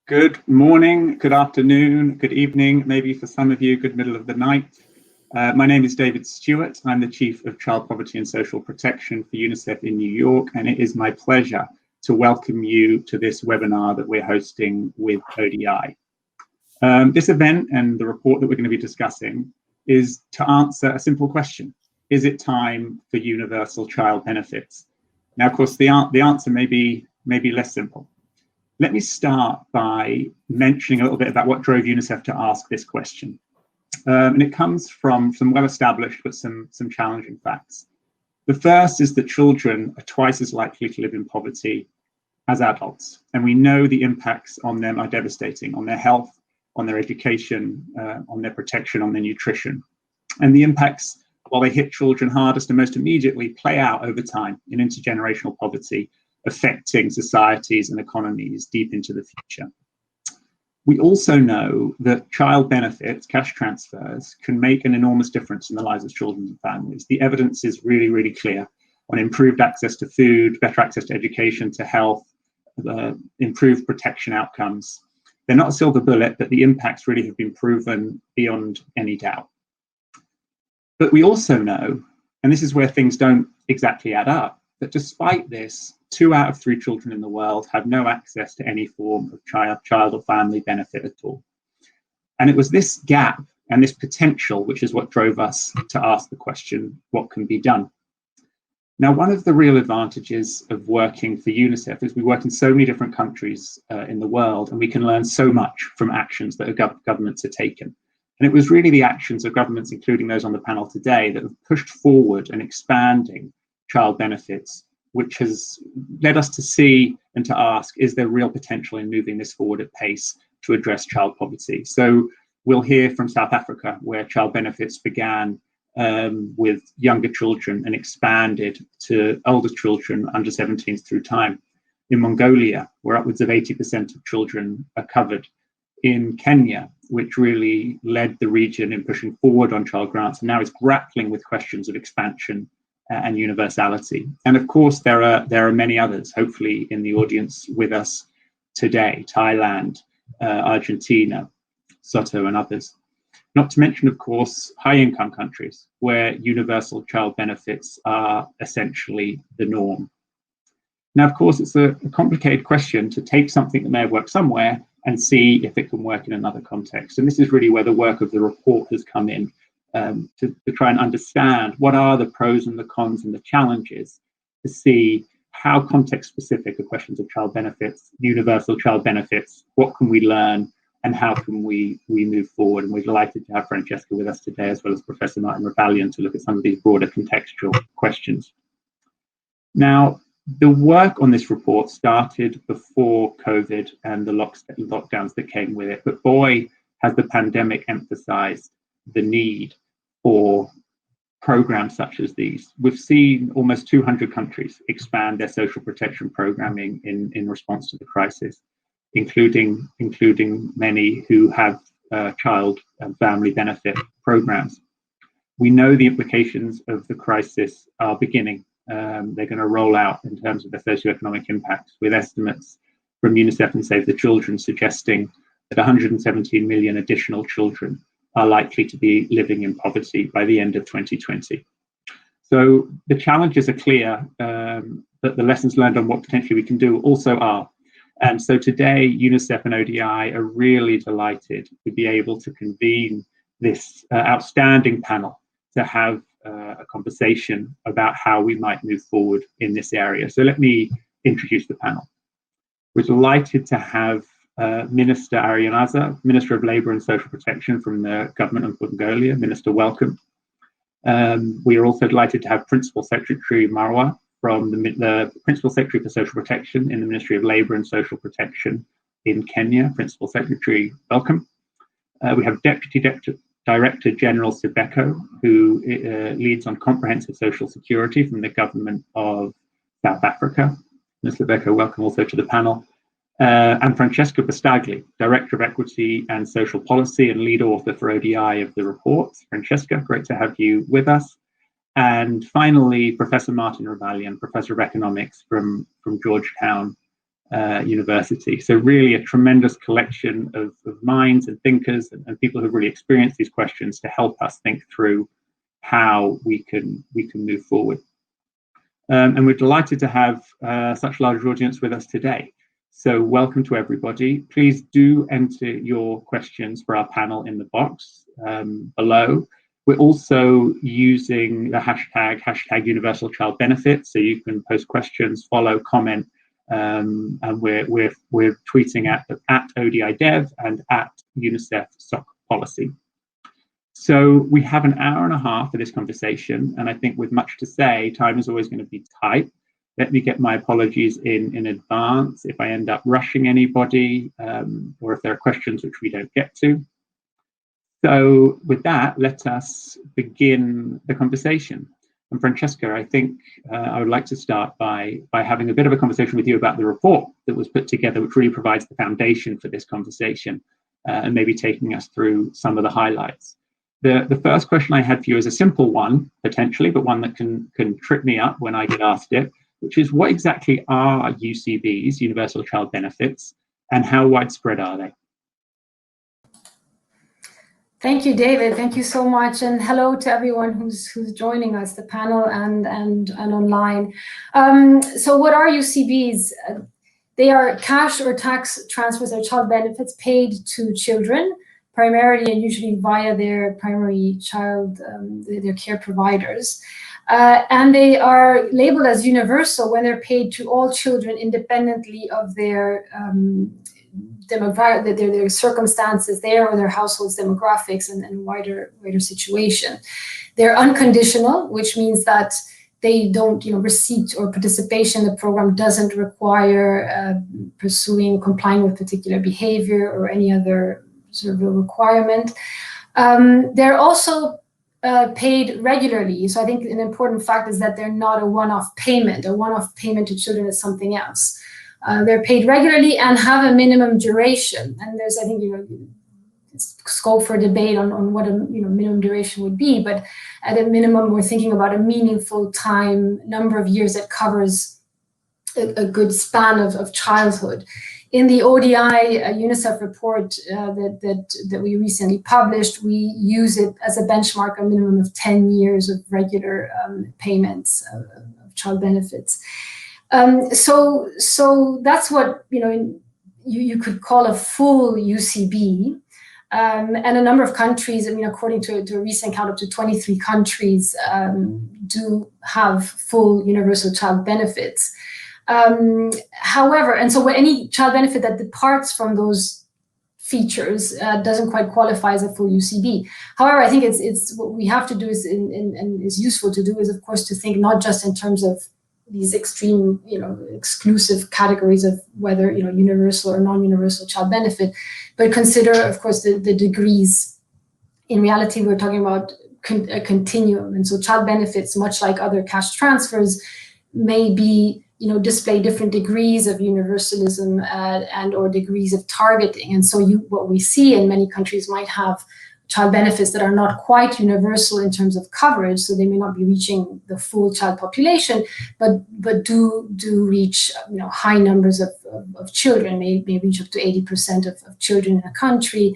Good morning, good afternoon, good evening, maybe for some of you, good middle of the night. My name is David Stewart. I'm the Chief of Child Poverty and Social Protection for UNICEF in New York, and it is my pleasure to welcome you to this webinar that we're hosting with ODI. This event and the report that we're going to be discussing is to answer a simple question. Is it time for universal child benefits? Now, of course, the answer may be less simple. Let me start by mentioning a little bit about what drove UNICEF to ask this question. And it comes from some well-established but some challenging facts. The first is that children are twice as likely to live in poverty as adults. And we know the impacts on them are devastating, on their health, on their education, on their protection, on their nutrition. And the impacts, while they hit children hardest and most immediately, play out over time in intergenerational poverty, affecting societies and economies deep into the future. We also know that child benefits, cash transfers, can make an enormous difference in the lives of children and families. The evidence is really, really clear on improved access to food, better access to education, to health, improved protection outcomes. They're not a silver bullet, but the impacts really have been proven beyond any doubt. But we also know, and this is where things don't exactly add up, that despite this, 2 out of 3 children in the world have no access to any form of child or family benefit at all. And it was this gap and this potential which is what drove us to ask the question, what can be done? Now, one of the real advantages of working for UNICEF is we work in so many different countries in the world, and we can learn so much from actions that governments are taking. And it was really the actions of governments, including those on the panel today, that have pushed forward and expanding child benefits, which has led us to see and to ask, is there real potential in moving this forward at pace to address child poverty? So we'll hear from South Africa, where child benefits began with younger children and expanded to older children under 17s through time. In Mongolia, where upwards of 80% of children are covered. In Kenya, which really led the region in pushing forward on child grants, and now is grappling with questions of expansion and universality. And of course, there are many others, hopefully in the audience with us today, Thailand, Argentina, Soto, and others. Not to mention, of course, high-income countries, where universal child benefits are essentially the norm. Now, of course, it's a complicated question to take something that may have worked somewhere and see if it can work in another context. And this is really where the work of the report has come in, to try and understand what are the pros and the cons and the challenges, to see how context-specific are questions of child benefits, universal child benefits, what can we learn, and how can we move forward. And we're delighted to have Francesca with us today, as well as Professor Martin Rebalian, to look at some of these broader contextual questions. Now, the work on this report started before COVID and the lockdowns that came with it, but boy, has the pandemic emphasized the need for programs such as these. We've seen almost 200 countries expand their social protection programming in response to the crisis, including many who have child and family benefit programs. We know the implications of the crisis are beginning. They're going to roll out in terms of their socioeconomic impacts, with estimates from UNICEF and Save the Children suggesting that 117 million additional children are likely to be living in poverty by the end of 2020. So the challenges are clear, but the lessons learned on what potentially we can do also are. And so today, UNICEF and ODI are really delighted to be able to convene this outstanding panel to have a conversation about how we might move forward in this area. So let me introduce the panel. We're delighted to have Minister Arianaza, Minister of Labour and Social Protection from the government of Mongolia. Minister, welcome. We are also delighted to have Principal Secretary Marwa from the Principal Secretary for Social Protection in the Ministry of Labour and Social Protection in Kenya. Principal Secretary, welcome. We have Deputy Director General Sibeko, who leads on comprehensive social security from the government of South Africa. Ms. Sibeko, welcome also to the panel. And Francesca Bastagli, Director of Equity and Social Policy and lead author for ODI of the report. Francesca, great to have you with us. And finally, Professor Martin Rebalian, Professor of Economics from Georgetown university. So really a tremendous collection of minds and thinkers and people who've really experienced these questions to help us think through how we can move forward. And we're delighted to have such a large audience with us today. So welcome to everybody. Please do enter your questions for our panel in the box below. We're also using the hashtag Universal Child Benefits, so you can post questions, follow, comment, and we're tweeting at ODIDev and at UNICEF SOC Policy. So we have an hour and a half for this conversation, and I think with much to say, time is always going to be tight. Let me get my apologies in advance if I end up rushing anybody, or if there are questions which we don't get to. So with that, let us begin the conversation. And Francesca, I think I would like to start by having a bit of a conversation with you about the report that was put together, which really provides the foundation for this conversation, and maybe taking us through some of the highlights. The first question I had for you is a simple one, potentially, but one that can trip me up when I get asked it, which is what exactly are UCBs, Universal Child Benefits, and how widespread are they? Thank you, David. Thank you so much, and hello to everyone who's joining us, the panel and online. So, what are UCBs? They are cash or tax transfers of child benefits paid to children, primarily and usually via their primary child, their care providers. And they are labeled as universal when they're paid to all children independently of their demographic, their circumstances there, or their household's demographics and wider situation. They're unconditional, which means that they don't, receipt or participation in the program doesn't require complying with particular behavior or any other sort of a requirement. They're also paid regularly. So I think an important fact is that they're not a one-off payment. A one-off payment to children is something else. They're paid regularly and have a minimum duration. And there's, I think, scope for debate on what a minimum duration would be. But at a minimum, we're thinking about a meaningful number of years that covers a good span of childhood. In the ODI UNICEF report that we recently published, we use it as a benchmark, a minimum of 10 years of regular payments of child benefits. So that's what you could call a full UCB, and a number of countries. According to a recent count, up to 23 countries do have full universal child benefits. However, and so any child benefit that departs from those features doesn't quite qualify as a full UCB. However, I think it's what we have to do and is useful to do is, of course, to think not just in terms of these extreme, exclusive categories of whether, universal or non-universal child benefit, but consider, of course, the degrees. In reality, we're talking about a continuum. And so child benefits, much like other cash transfers, may be, display different degrees of universalism and or degrees of targeting. And so what we see in many countries might have child benefits that are not quite universal in terms of coverage, so they may not be reaching the full child population, but do reach high numbers of children, may reach up to 80% of children in a country,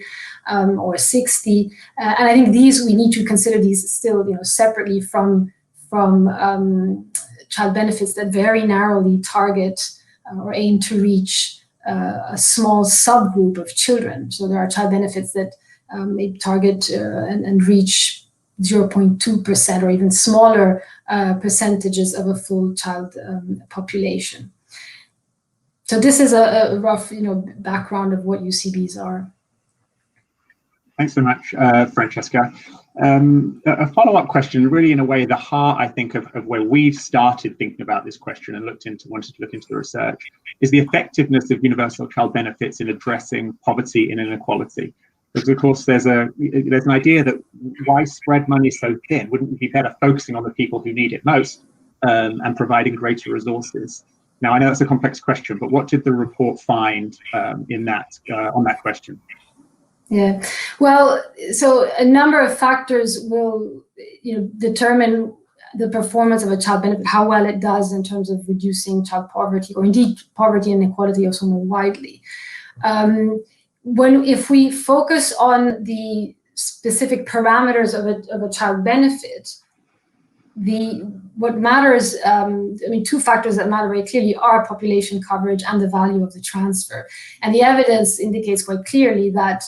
or 60. And I think we need to consider these still separately from child benefits that very narrowly target or aim to reach a small subgroup of children. So there are child benefits that may target and reach 0.2% or even smaller percentages of a full child population. So this is a rough background of what UCBs are. Thanks so much, Francesca. A follow-up question, really in a way the heart, I think, of where we've started thinking about this question and wanted to look into the research, is the effectiveness of universal child benefits in addressing poverty and inequality. Because of course there's an idea that why spread money so thin? Wouldn't it be better focusing on the people who need it most and providing greater resources? Now I know that's a complex question, but what did the report find in that on that question? Yeah, well, so a number of factors will determine the performance of a child benefit, how well it does in terms of reducing child poverty, or indeed poverty and inequality also more widely. If we focus on the specific parameters of a child benefit, what matters, two factors that matter very clearly are population coverage and the value of the transfer. And the evidence indicates quite clearly that,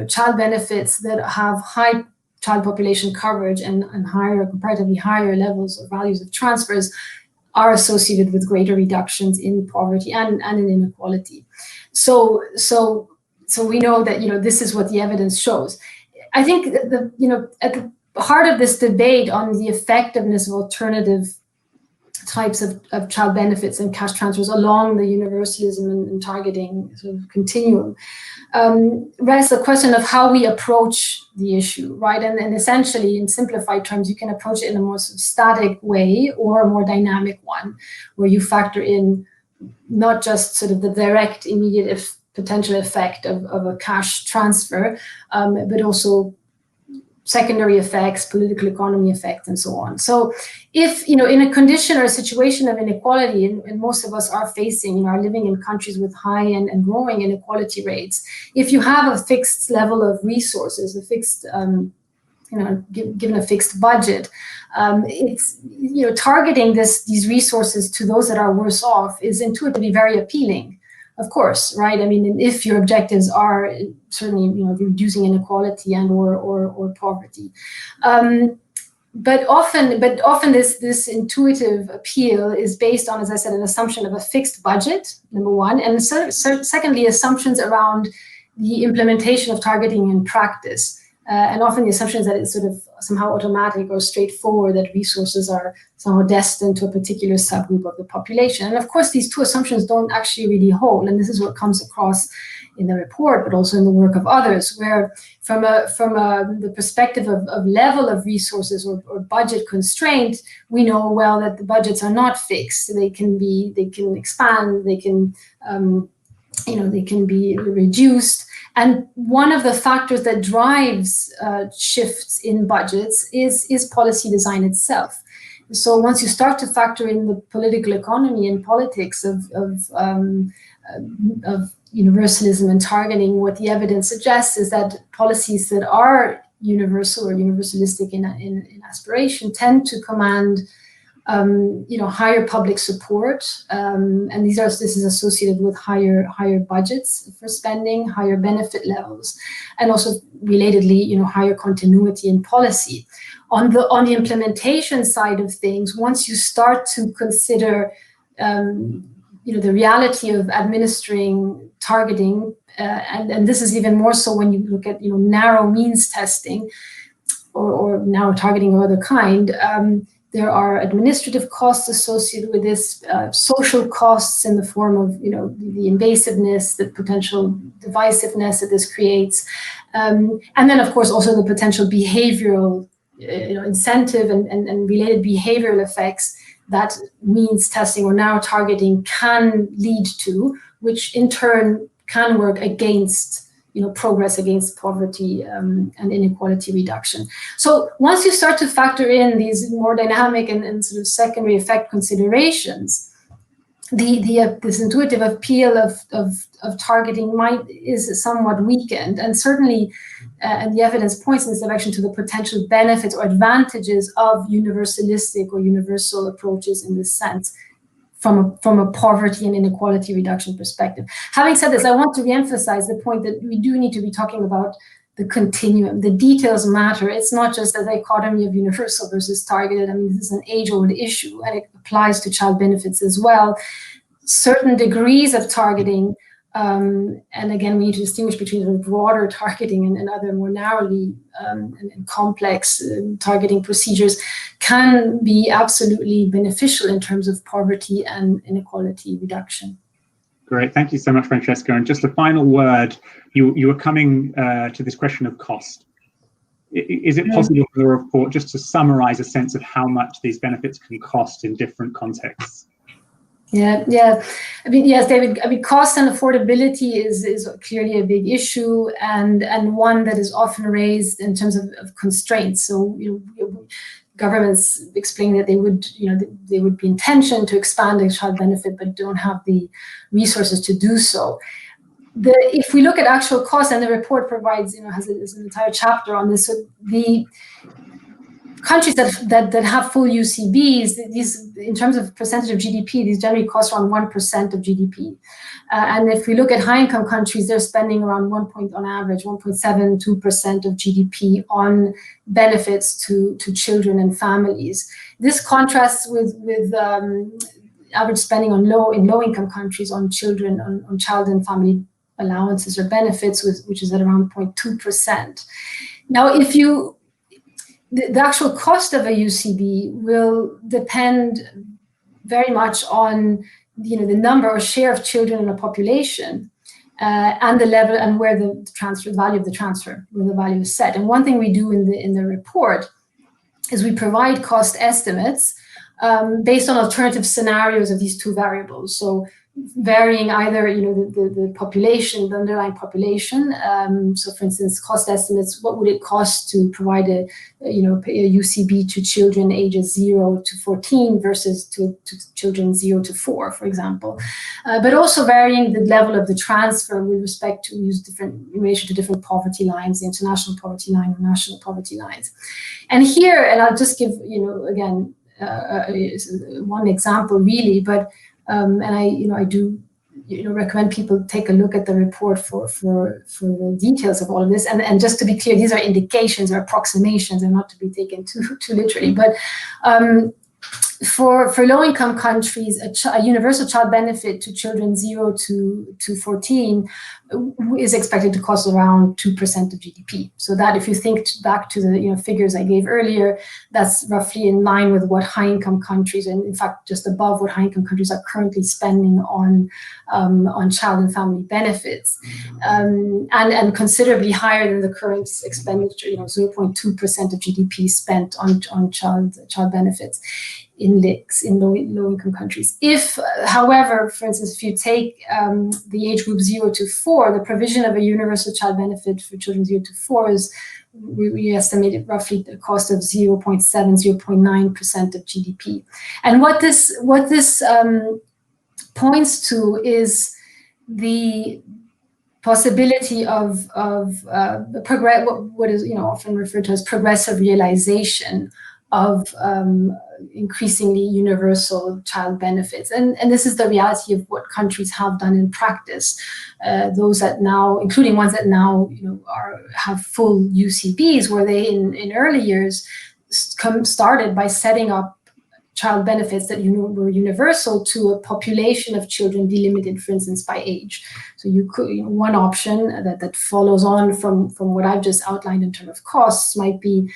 child benefits that have high child population coverage and higher, comparatively higher levels or values of transfers are associated with greater reductions in poverty and in inequality. So we know that, this is what the evidence shows. I think at the heart of this debate on the effectiveness of alternative types of child benefits and cash transfers along the universalism and targeting sort of continuum rests the question of how we approach the issue, right? And essentially, in simplified terms, you can approach it in a more sort of static way or a more dynamic one, where you factor in not just sort of the direct, immediate potential effect of a cash transfer, but also secondary effects, political economy effects, and so on. So if, in a condition or a situation of inequality, and most of us are facing, are living in countries with high and growing inequality rates, if you have a fixed level of resources, a fixed, given a fixed budget, it's, targeting these resources to those that are worse off is intuitively very appealing. Of course, right? I mean, if your objectives are certainly, reducing inequality and or poverty, but often this intuitive appeal is based on, as I said, an assumption of a fixed budget, number one, and secondly, assumptions around the implementation of targeting in practice. And often the assumption is that it's sort of somehow automatic or straightforward, that resources are somehow destined to a particular subgroup of the population. And of course, these two assumptions don't actually really hold. And this is what comes across in the report, but also in the work of others, where from the perspective of level of resources or budget constraint, we know well that the budgets are not fixed. They can expand, they can be reduced. And one of the factors that drives shifts in budgets is policy design itself. So once you start to factor in the political economy and politics of universalism and targeting, what the evidence suggests is that policies that are universal or universalistic in aspiration tend to command higher public support, and this is associated with higher budgets for spending, higher benefit levels, and also relatedly, higher continuity in policy. On the implementation side of things, once you start to consider, the reality of administering targeting, and this is even more so when you look at narrow means testing or narrow targeting of other kind. There are administrative costs associated with this, social costs in the form of, the invasiveness, the potential divisiveness that this creates. And then, of course, also the potential behavioral, incentive and related behavioral effects that means testing or narrow targeting can lead to, which in turn can work against progress against poverty and inequality reduction. So once you start to factor in these more dynamic and sort of secondary effect considerations, this intuitive appeal of targeting is somewhat weakened, and certainly, and the evidence points in this direction to the potential benefits or advantages of universalistic or universal approaches in this sense, from a poverty and inequality reduction perspective. Having said this, I want to reemphasize the point that we do need to be talking about the continuum. The details matter. It's not just a dichotomy of universal versus targeted. I mean, this is an age-old issue, and it applies to child benefits as well. Certain degrees of targeting, and again, we need to distinguish between the broader targeting and other more narrowly and complex targeting procedures, can be absolutely beneficial in terms of poverty and inequality reduction. Great, thank you so much, Francesca. And just a final word, you were coming to this question of cost. Is it possible for the report just to summarize a sense of how much these benefits can cost in different contexts? Yeah. I mean, yes, David. I mean, cost and affordability is clearly a big issue, and one that is often raised in terms of constraints. So, governments explaining that they would, they would be intention to expand the child benefit, but don't have the resources to do so. If we look at actual costs, and the report provides, has an entire chapter on this. So the countries that have full UCBs, these, in terms of percentage of GDP, these generally cost around 1% of GDP. And if we look at high-income countries, they're spending around on average, 1.72% of GDP on benefits to children and families. This contrasts with average spending in low-income countries on children, on child and family allowances or benefits, which is at around 0.2%. Now, the actual cost of a UCB will depend very much on the number or share of children in a population, and the level and where the value of the transfer, where the value is set. And one thing we do in the report is we provide cost estimates based on alternative scenarios of these two variables. So varying either the population, the underlying population. So for instance, cost estimates, what would it cost to provide a UCB to children ages 0 to 14 versus to children 0 to 4, for example. But also varying the level of the transfer with respect to in relation to different poverty lines, the international poverty line or national poverty lines. And here, and I'll just give, again, one example really, but and I do recommend people take a look at the report for the details of all of this. And just to be clear, these are indications or approximations, and not to be taken too literally. But for low-income countries, a universal child benefit to children 0 to 14 is expected to cost around 2% of GDP. So that, if you think back to the figures I gave earlier, that's roughly in line with what high-income countries, and in fact just above what high-income countries are currently spending on child and family benefits, and considerably higher than the current expenditure, 0.2% of GDP spent on child benefits in low-income countries. If, however, for instance, if you take the age group 0 to 4, the provision of a universal child benefit for children 0 to 4 is, we estimated roughly the cost of 0.7, 0.9% of GDP. And what this points to is the possibility of what is often referred to as progressive realization of increasingly universal child benefits. And this is the reality of what countries have done in practice. Those that now, including ones that now have full UCBs, where they in early years started by setting up child benefits that were universal to a population of children delimited, for instance, by age. So you could, one option that follows on from what I've just outlined in terms of costs might be,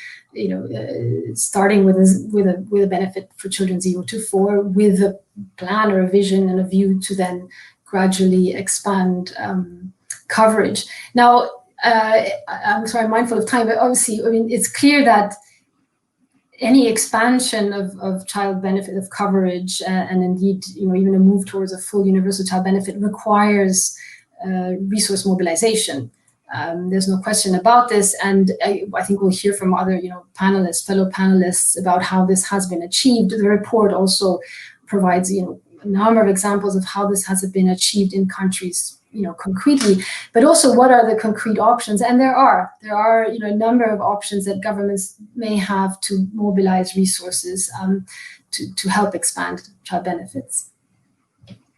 starting with a benefit for children 0 to 4, with a plan or a vision and a view to then gradually expand coverage. Now, I'm sorry, I'm mindful of time, but obviously, it's clear that any expansion of child benefit of coverage, and indeed, even a move towards a full universal child benefit, requires resource mobilization. There's no question about this, and I think we'll hear from other, fellow panelists about how this has been achieved. The report also provides, a number of examples of how this has been achieved in countries, concretely, but also what are the concrete options. And there are a number of options that governments may have to mobilize resources to help expand child benefits.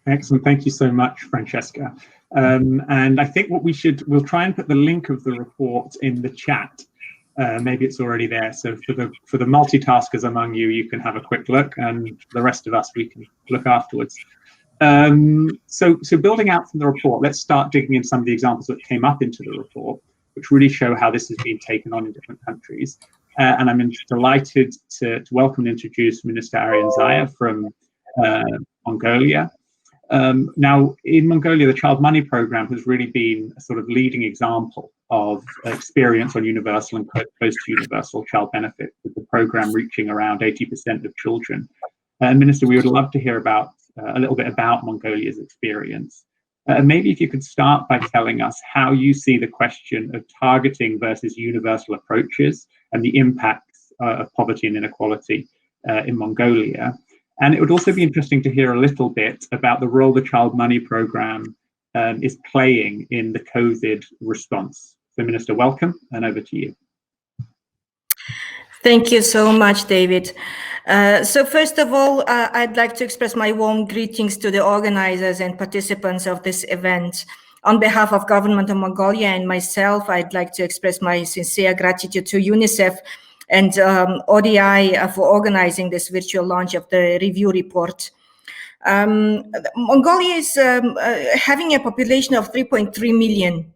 Excellent. Thank you so much, Francesca. And I think we'll try and put the link of the report in the chat. Maybe it's already there. So for the multitaskers among you, you can have a quick look, and the rest of us, we can look afterwards. So building out from the report, let's start digging in some of the examples that came up into the report, which really show how this has been taken on in different countries. And I'm delighted to welcome and introduce Minister Aryan Zaya from Mongolia. Now, in Mongolia, the Child Money Program has really been a sort of leading example of experience on universal and close to universal child benefit, with the program reaching around 80% of children. Minister, we would love to hear about a little bit about Mongolia's experience. Maybe if you could start by telling us how you see the question of targeting versus universal approaches and the impacts of poverty and inequality in Mongolia. And it would also be interesting to hear a little bit about the role the Child Money Programme is playing in the COVID response. So, Minister, welcome, and over to you. Thank you so much, David. So first of all, I'd like to express my warm greetings to the organizers and participants of this event. On behalf of Government of Mongolia and myself, I'd like to express my sincere gratitude to UNICEF and ODI for organizing this virtual launch of the review report. Mongolia is having a population of 3.3 million,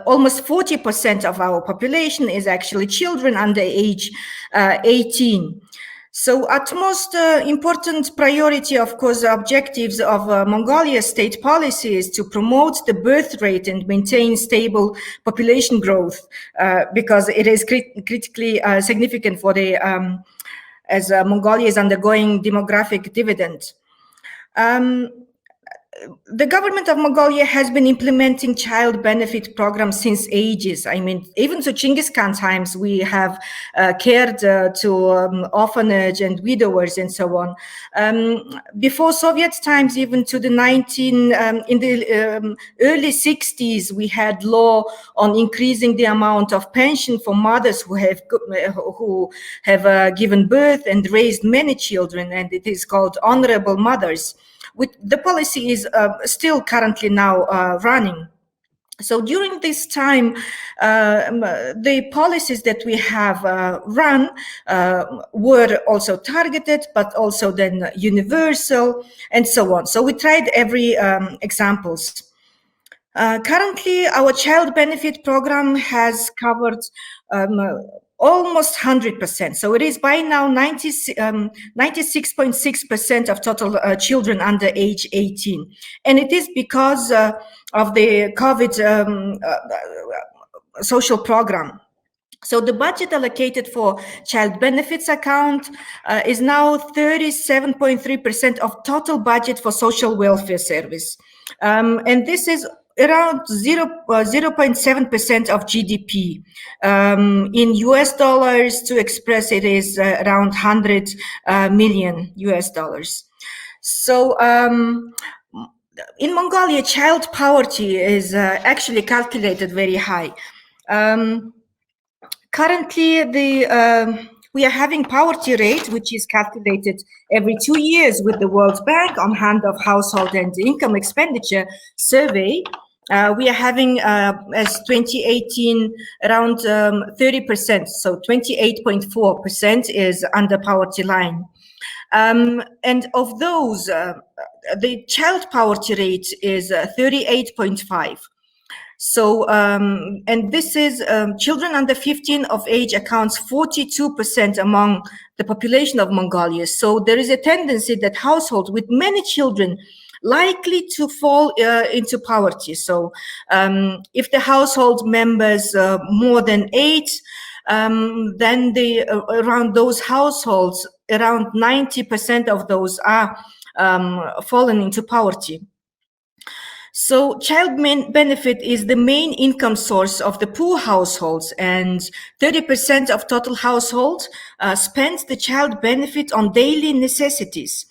almost 40% of our population is actually children under age 18. So utmost important priority, of course, the objectives of Mongolia's state policy is to promote the birth rate and maintain stable population growth, because it is critically significant for the, as Mongolia is undergoing demographic dividend. The government of Mongolia has been implementing child benefit programs since ages. I mean, even to Genghis Khan times, we have cared to orphanage and widowers and so on. Before Soviet times, even to the early 60s, we had law on increasing the amount of pension for mothers who have given birth and raised many children, and it is called honorable mothers. The policy is still currently now running. So during this time, the policies that we have run were also targeted, but also then universal and so on. So we tried every examples. Currently, our child benefit program has covered almost 100%. So it is by now 96.6% of total children under age 18. And it is because of the COVID social program. So the budget allocated for child benefits account is now 37.3% of total budget for social welfare service. And this is around 0.7% of GDP. In US dollars, to express it, is around 100 million US dollars. So in Mongolia, child poverty is actually calculated very high. Currently, we are having poverty rate, which is calculated every 2 years with the World Bank on hand of household and income expenditure survey. We are having, as 2018, around 30%, so 28.4% is under poverty line. And of those, the child poverty rate is 38.5. So, and this is children under 15 of age accounts 42% among the population of Mongolia. So there is a tendency that households with many children likely to fall into poverty. So if the household members more than 8, then around those households, around 90% of those are fallen into poverty. So child benefit is the main income source of the poor households, and 30% of total households spend the child benefit on daily necessities.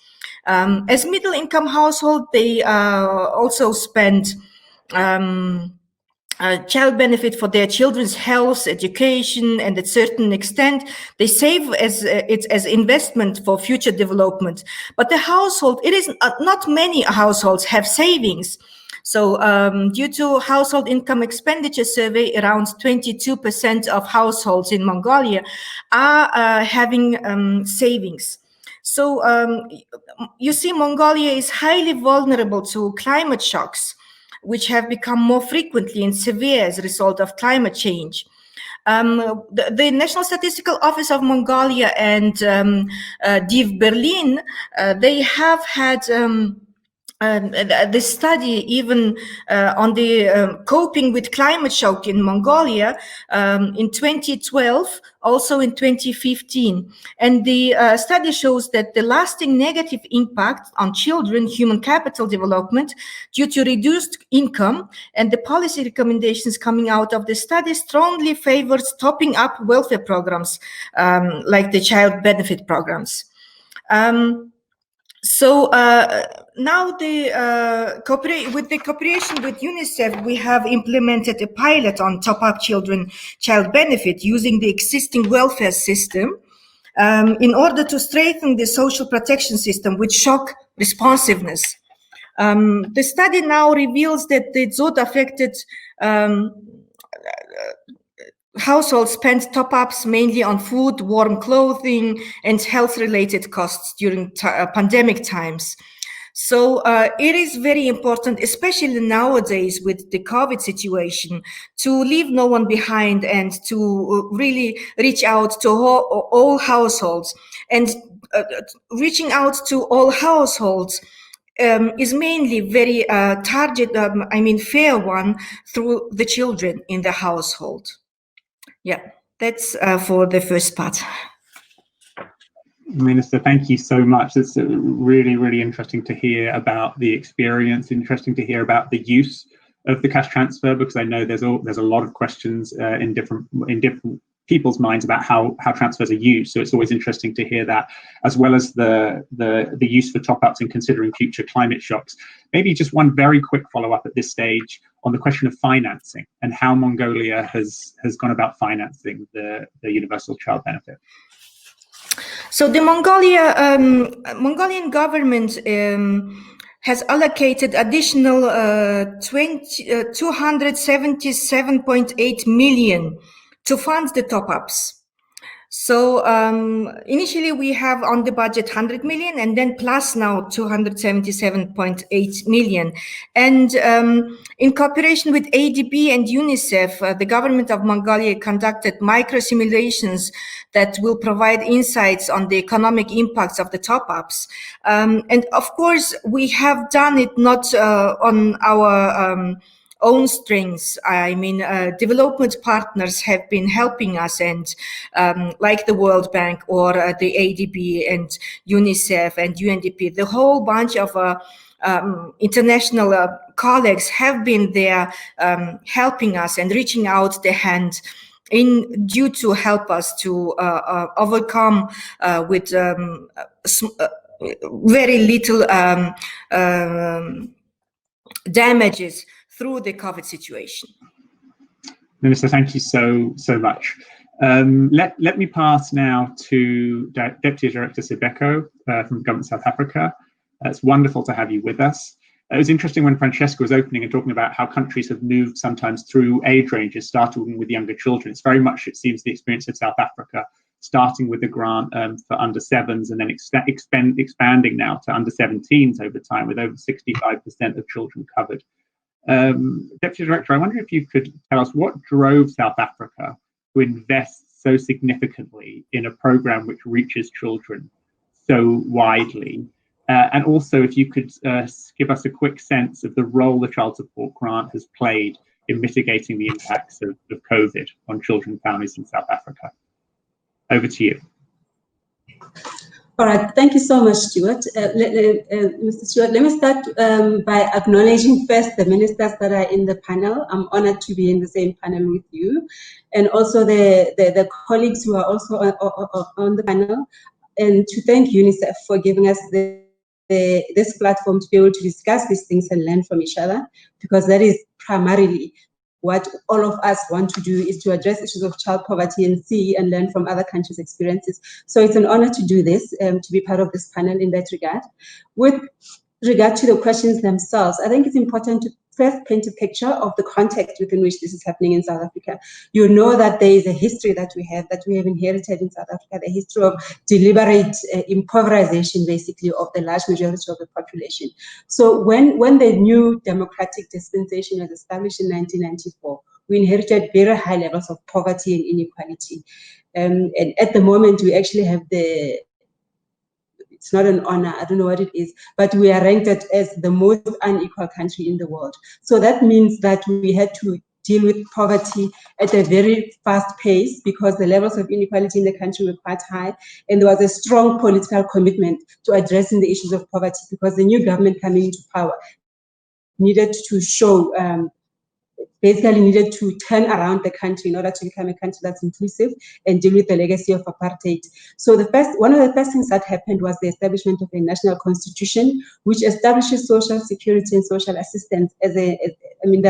As middle income household, they also spend child benefit for their children's health, education, and at a certain extent, they save as investment for future development. But the household, it is not many households have savings. So due to household income expenditure survey, around 22% of households in Mongolia are having savings. So you see, Mongolia is highly vulnerable to climate shocks, which have become more frequently and severe as a result of climate change. The National Statistical Office of Mongolia and DIV Berlin, they have had the study even on the coping with climate shock in Mongolia in 2012, also in 2015. And the study shows that the lasting negative impact on children, human capital development due to reduced income, and the policy recommendations coming out of the study strongly favors topping up welfare programs like the child benefit programs. So now with the cooperation with UNICEF, we have implemented a pilot on top-up child benefit using the existing welfare system in order to strengthen the social protection system with shock responsiveness. The study now reveals that the ZOD-affected households spend top-ups mainly on food, warm clothing, and health-related costs during pandemic times. So it is very important, especially nowadays with the COVID situation, to leave no one behind and to really reach out to all households. And reaching out to all households is mainly very fair one through the children in the household. Yeah, that's for the first part. Minister, thank you so much. It's really, really interesting to hear about the experience, interesting to hear about the use of the cash transfer, because I know there's a lot of questions in different people's minds about how transfers are used. So it's always interesting to hear that, as well as the use for top-ups and considering future climate shocks. Maybe just one very quick follow-up at this stage on the question of financing and how Mongolia has gone about financing the universal child benefit. So the Mongolian government has allocated additional 277.8 million to fund the top-ups. So initially we have on the budget 100 million and then plus now 277.8 million. And in cooperation with ADB and UNICEF, the government of Mongolia conducted micro simulations that will provide insights on the economic impacts of the top-ups. And of course, we have done it not on our own strengths. I mean, development partners have been helping us, and like the World Bank or the ADB and UNICEF and UNDP, the whole bunch of international colleagues have been there helping us and reaching out the hand due to help us to overcome with very little damages through the COVID situation. Minister, thank you so much. Let me pass now to Deputy Director Sibeko from Government South Africa. It's wonderful to have you with us. It was interesting when Francesca was opening and talking about how countries have moved sometimes through age ranges, starting with younger children. It's very much, it seems, the experience of South Africa, starting with the grant for under 7s and then expanding now to under 17s over time, with over 65% of children covered. Deputy Director, I wonder if you could tell us what drove South Africa to invest so significantly in a program which reaches children so widely, and also if you could give us a quick sense of the role the Child Support Grant has played in mitigating the impacts of COVID on children and families in South Africa. Over to you. All right, thank you so much, Stuart. Mr. Stuart, let me start by acknowledging first the ministers that are in the panel. I'm honored to be in the same panel with you, and also the colleagues who are also on the panel, and to thank UNICEF for giving us this platform to be able to discuss these things and learn from each other, because that is primarily what all of us want to do, is to address issues of child poverty and see and learn from other countries' experiences. So it's an honor to do this, to be part of this panel in that regard. With regard to the questions themselves, I think it's important to first paint a picture of the context within which this is happening in South Africa. You know that there is a history that we have inherited in South Africa, the history of deliberate impoverization, basically, of the large majority of the population. So when the new democratic dispensation was established in 1994, we inherited very high levels of poverty and inequality. And at the moment, we actually have it's not an honor, I don't know what it is, but we are ranked as the most unequal country in the world. So that means that we had to deal with poverty at a very fast pace because the levels of inequality in the country were quite high, and there was a strong political commitment to addressing the issues of poverty because the new government coming into power needed to show basically needed to turn around the country in order to become a country that's inclusive and deal with the legacy of apartheid. So one of the first things that happened was the establishment of a national constitution, which establishes social security and social assistance as the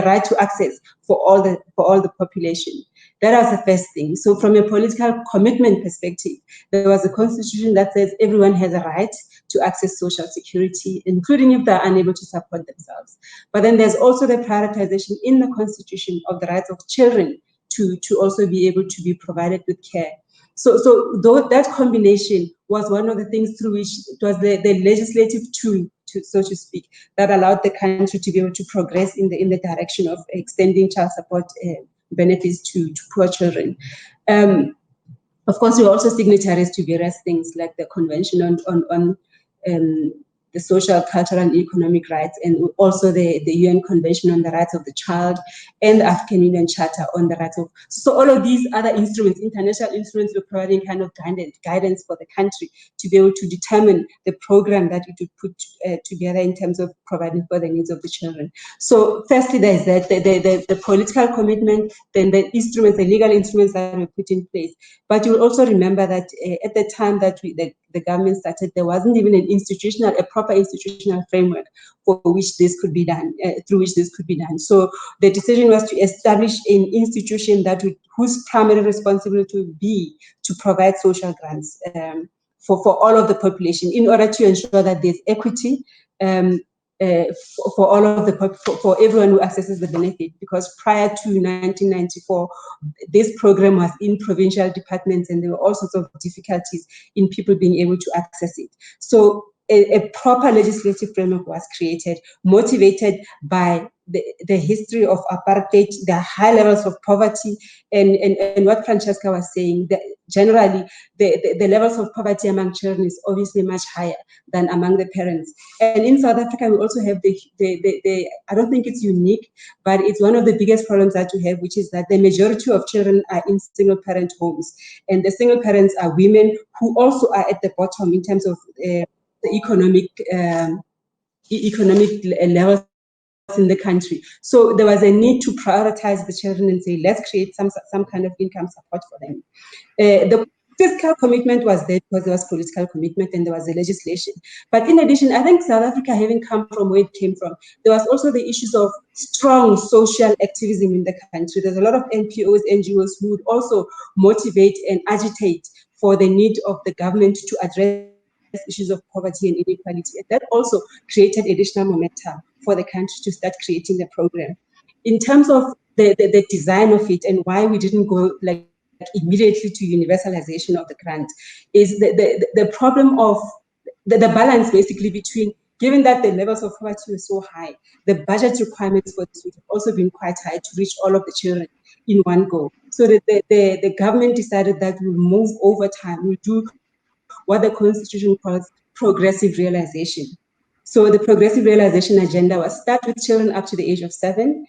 right to access for all the population. That was the first thing. So from a political commitment perspective, there was a constitution that says everyone has a right to access social security, including if they're unable to support themselves. But then there's also the prioritization in the constitution of the rights of children to also be able to be provided with care. So that combination was one of the things through which it was the legislative tool, so to speak, that allowed the country to be able to progress in the direction of extending child support benefits to poor children. Of course, we're also signatories to various things like the Convention on the social, cultural, and economic rights, and also the UN Convention on the Rights of the Child, and the African Union Charter on the rights of. So all of these other instruments, international instruments, were providing kind of guidance for the country to be able to determine the program that it would put together in terms of providing for the needs of the children. So firstly, there's that the political commitment, then the instruments, the legal instruments that were put in place. But you'll also remember that at the time that the government started, there wasn't even a proper institutional framework for which this could be done, through which this could be done. So the decision was to establish an institution whose primary responsibility would be to provide social grants for all of the population in order to ensure that there's equity for all of for everyone who accesses the benefit, because prior to 1994, this program was in provincial departments and there were all sorts of difficulties in people being able to access it. So a proper legislative framework was created, motivated by the history of apartheid, the high levels of poverty, and what Francesca was saying, that generally the levels of poverty among children is obviously much higher than among the parents. And in South Africa, we also have the I don't think it's unique, but it's one of the biggest problems that we have, which is that the majority of children are in single parent homes, and the single parents are women who also are at the bottom in terms of the economic levels in the country. So there was a need to prioritize the children and say, let's create some kind of income support for them. The fiscal commitment was there because there was political commitment and there was the legislation. But in addition, I think South Africa, having come from where it came from, there was also the issues of strong social activism in the country. There's a lot of NPOs, NGOs who would also motivate and agitate for the need of the government to address issues of poverty and inequality. And that also created additional momentum for the country to start creating the program. In terms of the design of it and why we didn't go like immediately to universalization of the grant is the problem of the balance basically between, given that the levels of poverty were so high, the budget requirements for this would have also been quite high to reach all of the children in one go. So the government decided that we'll move over time, we'll do what the Constitution calls progressive realization. So the progressive realization agenda was start with children up to the age of 7,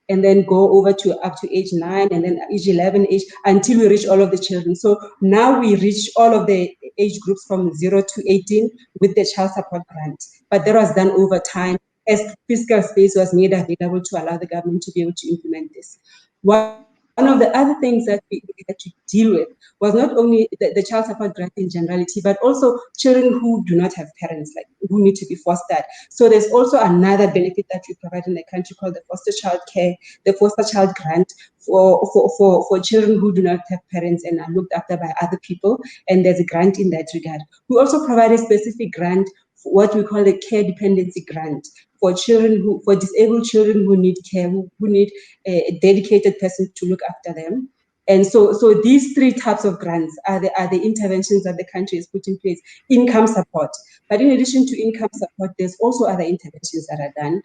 and then go over to up to age 9, and then age 11, until we reach all of the children. So now we reach all of the age groups from 0 to 18 with the child support grant. But that was done over time as fiscal space was made available to allow the government to be able to implement this. One of the other things that we had to deal with was not only the child support grant in generality, but also children who do not have parents, like who need to be fostered. So there's also another benefit that we provide in the country called the foster child care, the foster child grant for children who do not have parents and are looked after by other people. And there's a grant in that regard. We also provide a specific grant, what we call the care dependency grant, for disabled children who need care, who need a dedicated person to look after them. And so these 3 types of grants are the interventions that the country has put in place. Income support, but in addition to income support, there's also other interventions that are done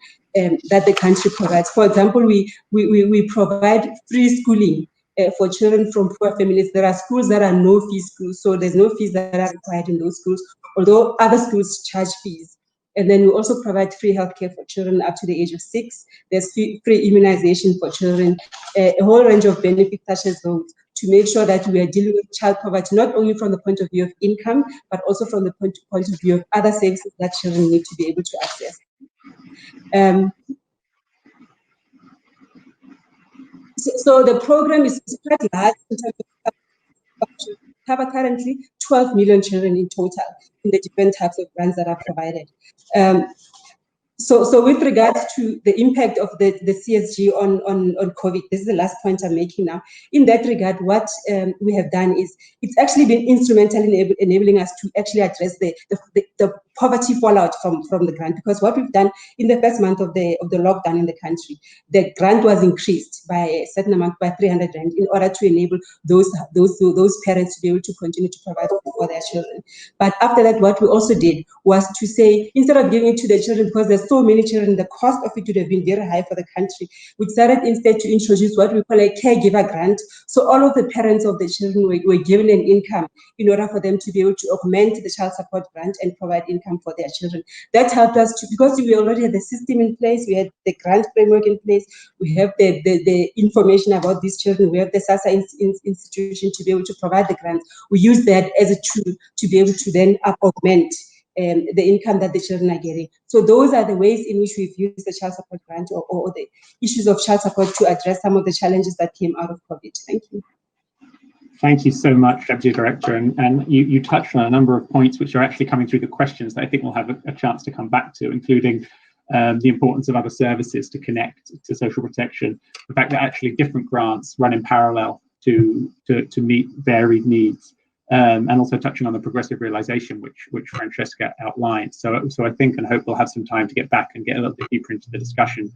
that the country provides. For example, we provide free schooling for children from poor families. There are schools that are no-fee schools, so there's no fees that are required in those schools, although other schools charge fees. And then we also provide free healthcare for children up to the age of 6. There's free immunization for children, a whole range of benefits such as those, to make sure that we are dealing with child poverty, not only from the point of view of income, but also from the point of view of other services that children need to be able to access. So the program is quite large in terms of cover currently 12 million children in total in the different types of grants that are provided. So with regards to the impact of the CSG on COVID, this is the last point I'm making now. In that regard, what we have done is it's actually been instrumental in enabling us to actually address the poverty fallout from the grant, because what we've done in the first month of the lockdown in the country, the grant was increased by a certain amount, by 300 rand, in order to enable those parents to be able to continue to provide for their children. But after that, what we also did was to say, instead of giving it to the children, because there's so many children, the cost of it would have been very high for the country, we decided instead to introduce what we call a caregiver grant. So all of the parents of the children were given an income in order for them to be able to augment the child support grant and provide income for their children. That helped us to, because we already had the system in place, we had the grant framework in place, we have the information about these children, we have the SASA institution to be able to provide the grants. We use that as a tool to be able to then augment the income that the children are getting. So those are the ways in which we've used the child support grant or the issues of child support to address some of the challenges that came out of COVID. Thank you. Thank you so much, Deputy Director. And you touched on a number of points which are actually coming through the questions that I think we'll have a chance to come back to, including the importance of other services to connect to social protection, the fact that actually different grants run in parallel to meet varied needs. And also touching on the progressive realization, which Francesca outlined. So I think and hope we'll have some time to get back and get a little bit deeper into the discussion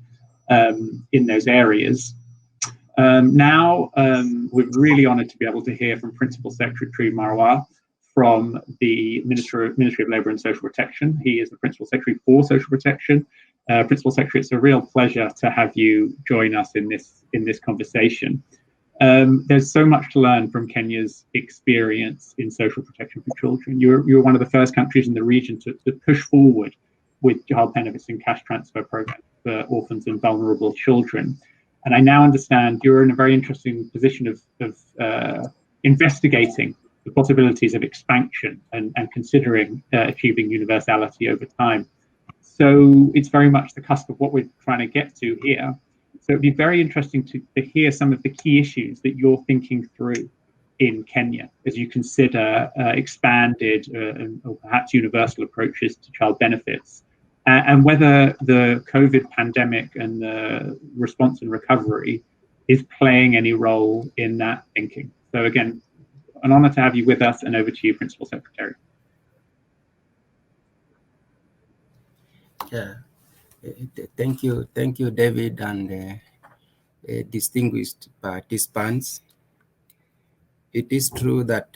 in those areas. Now, we're really honoured to be able to hear from Principal Secretary Marwa from the Ministry of Labour and Social Protection. He is the Principal Secretary for Social Protection. Principal Secretary, it's a real pleasure to have you join us in this conversation. There's so much to learn from Kenya's experience in social protection for children. You're one of the first countries in the region to push forward with child benefits and cash transfer programs for orphans and vulnerable children. And I now understand you're in a very interesting position of investigating the possibilities of expansion and considering achieving universality over time. So it's very much the cusp of what we're trying to get to here. So it'd be very interesting to hear some of the key issues that you're thinking through in Kenya as you consider expanded or perhaps universal approaches to child benefits, and whether the COVID pandemic and the response and recovery is playing any role in that thinking. So again, an honor to have you with us, and over to you, Principal Secretary. Yeah. Thank you, David, and distinguished participants. It is true that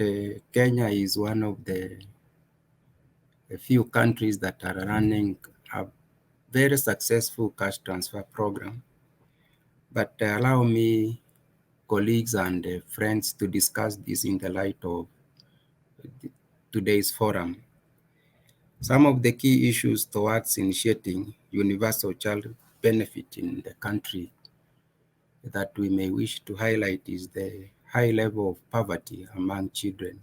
Kenya is one of the few countries that are running a very successful cash transfer program. But allow me, colleagues and friends, to discuss this in the light of today's forum. Some of the key issues towards initiating universal child benefit in the country that we may wish to highlight is the high level of poverty among children,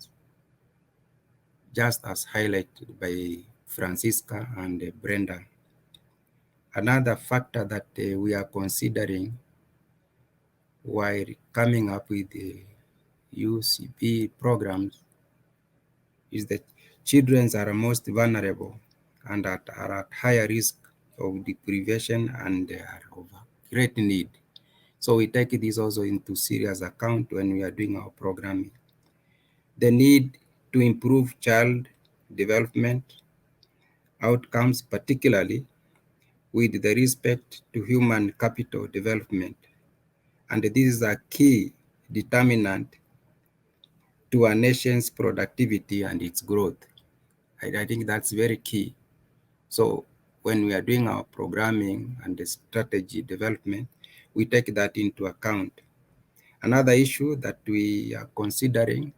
just as highlighted by Francisca and Brenda. Another factor that we are considering while coming up with the UCB programs is that children are most vulnerable and are at higher risk of deprivation and are of great need. So we take this also into serious account when we are doing our programming. The need to improve child development outcomes, particularly with the respect to human capital development. And this is a key determinant to a nation's productivity and its growth. I think that's very key. So when we are doing our programming and the strategy development, we take that into account. Another issue that we are considering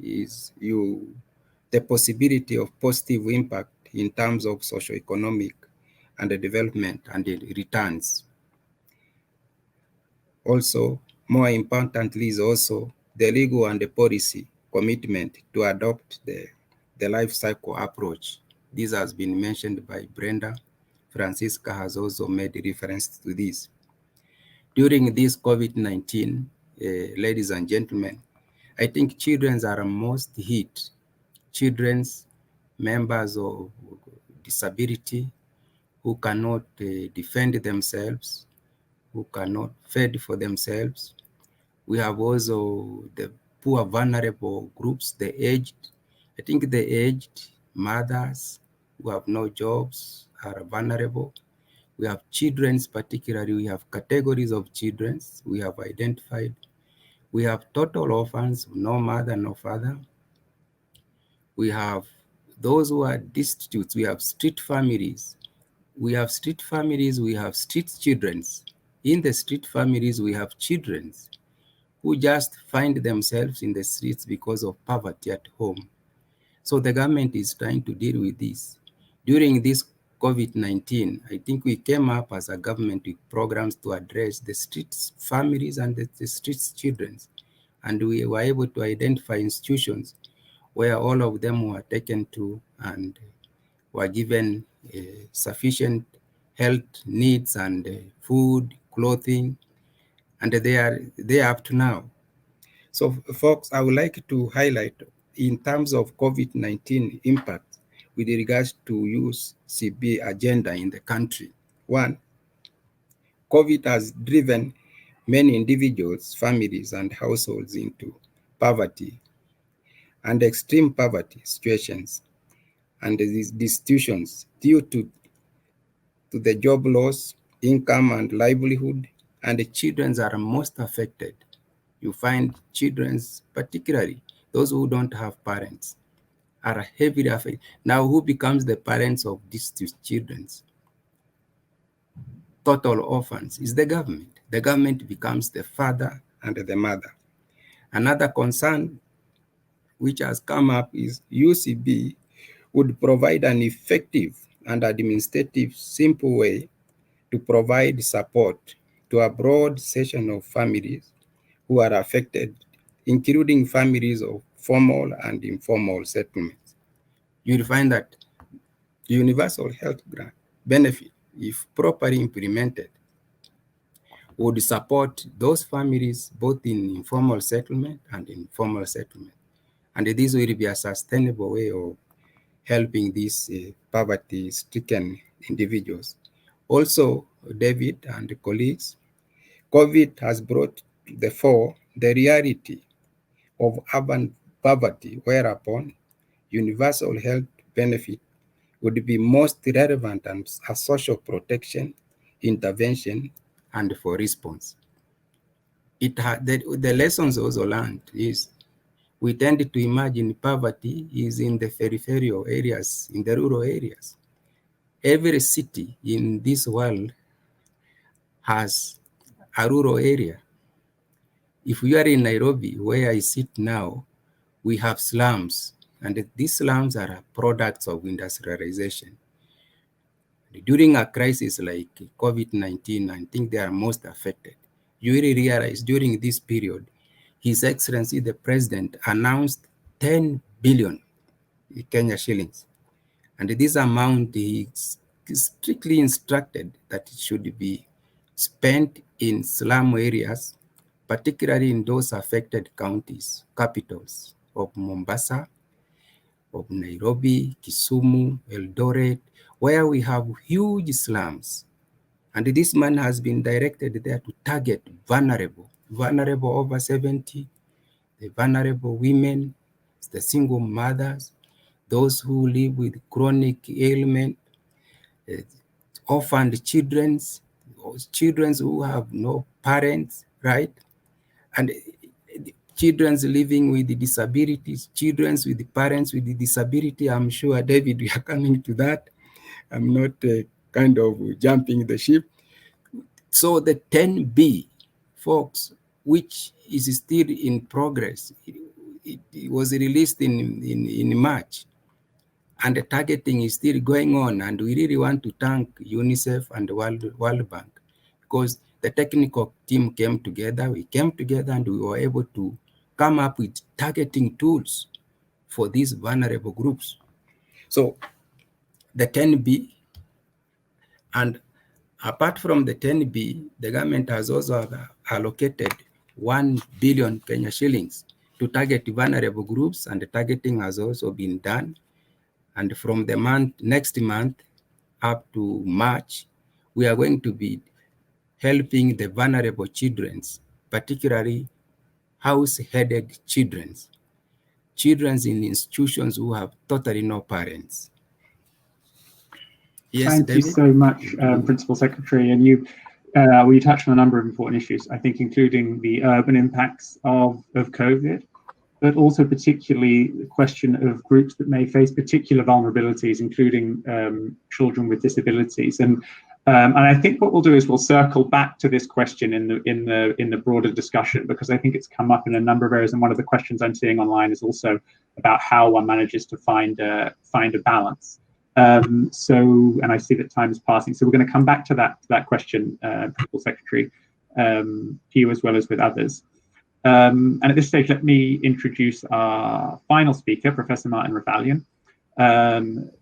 is the possibility of positive impact in terms of socioeconomic and the development and the returns. Also, more importantly is also the legal and the policy commitment to adopt the life cycle approach. This has been mentioned by Brenda. Francisca has also made reference to this. During this COVID-19, ladies and gentlemen, I think children are most hit. Children's members of disability who cannot defend themselves, who cannot fend for themselves. We have also the poor vulnerable groups, the aged. I think the aged mothers who have no jobs are vulnerable. We have children, particularly we have categories of children we have identified. We have total orphans, no mother, no father. We have those who are destitute. We have street families. We have street families, we have street children. In the street families, we have children who just find themselves in the streets because of poverty at home. So the government is trying to deal with this. During this COVID-19, I think we came up as a government with programs to address the street families and the street children. And we were able to identify institutions where all of them were taken to and were given sufficient health needs and food, clothing, and they are there up to now. So folks, I would like to highlight in terms of COVID-19 impact with regards to UCB agenda in the country. One, COVID has driven many individuals, families, and households into poverty and extreme poverty situations and these institutions due to the job loss, income and livelihood, and the children are most affected. You find children, particularly those who don't have parents, are heavily affected. Now, who becomes the parents of these children? Total orphans is the government. The government becomes the father and the mother. Another concern which has come up is UCB would provide an effective and administrative simple way to provide support to a broad section of families who are affected, including families of formal and informal settlements. You'll find that the universal health grant benefit, if properly implemented, would support those families both in informal settlement and informal settlement. And this will be a sustainable way of helping these poverty-stricken individuals. Also, David and colleagues, COVID has brought to the fore the reality of urban poverty, whereupon universal health benefit would be most relevant and a social protection, intervention, and for response. The lessons also learned is we tend to imagine poverty is in the peripheral areas, in the rural areas. Every city in this world has a rural area. If we are in Nairobi, where I sit now, we have slums, and these slums are products of industrialization. During a crisis like COVID-19, I think they are most affected. You really realize during this period, His Excellency the President announced 10 billion Kenya shillings. And this amount is strictly instructed that it should be spent in slum areas, particularly in those affected counties, capitals of Mombasa, of Nairobi, Kisumu, Eldoret, where we have huge slums. And this man has been directed there to target vulnerable over 70, the vulnerable women, the single mothers, those who live with chronic ailment, orphaned children who have no parents, right? And children living with disabilities, children with parents with disability. I'm sure, David, we are coming to that. I'm not kind of jumping the ship. So the 10B, folks, which is still in progress. It was released in March, and the targeting is still going on. And we really want to thank UNICEF and the World Bank, because the technical team came together. We came together and we were able to come up with targeting tools for these vulnerable groups. So the 10B, and apart from the 10B, the government has also allocated 1 billion Kenya shillings to target vulnerable groups, and the targeting has also been done. And from the next month up to March, we are going to be helping the vulnerable children, particularly house-headed children in institutions who have totally no parents. Yes, Thank David? you so much, Principal Secretary. And you touched on a number of important issues, I think, including the urban impacts of COVID, but also particularly the question of groups that may face particular vulnerabilities, including children with disabilities. And I think what we'll do is we'll circle back to this question in the broader discussion, because I think it's come up in a number of areas. And one of the questions I'm seeing online is also about how one manages to find a balance. And I see that time is passing, so we're going to come back to that question, Principal Secretary, to you as well as with others. And at this stage, let me introduce our final speaker, Professor Martin Ravalian.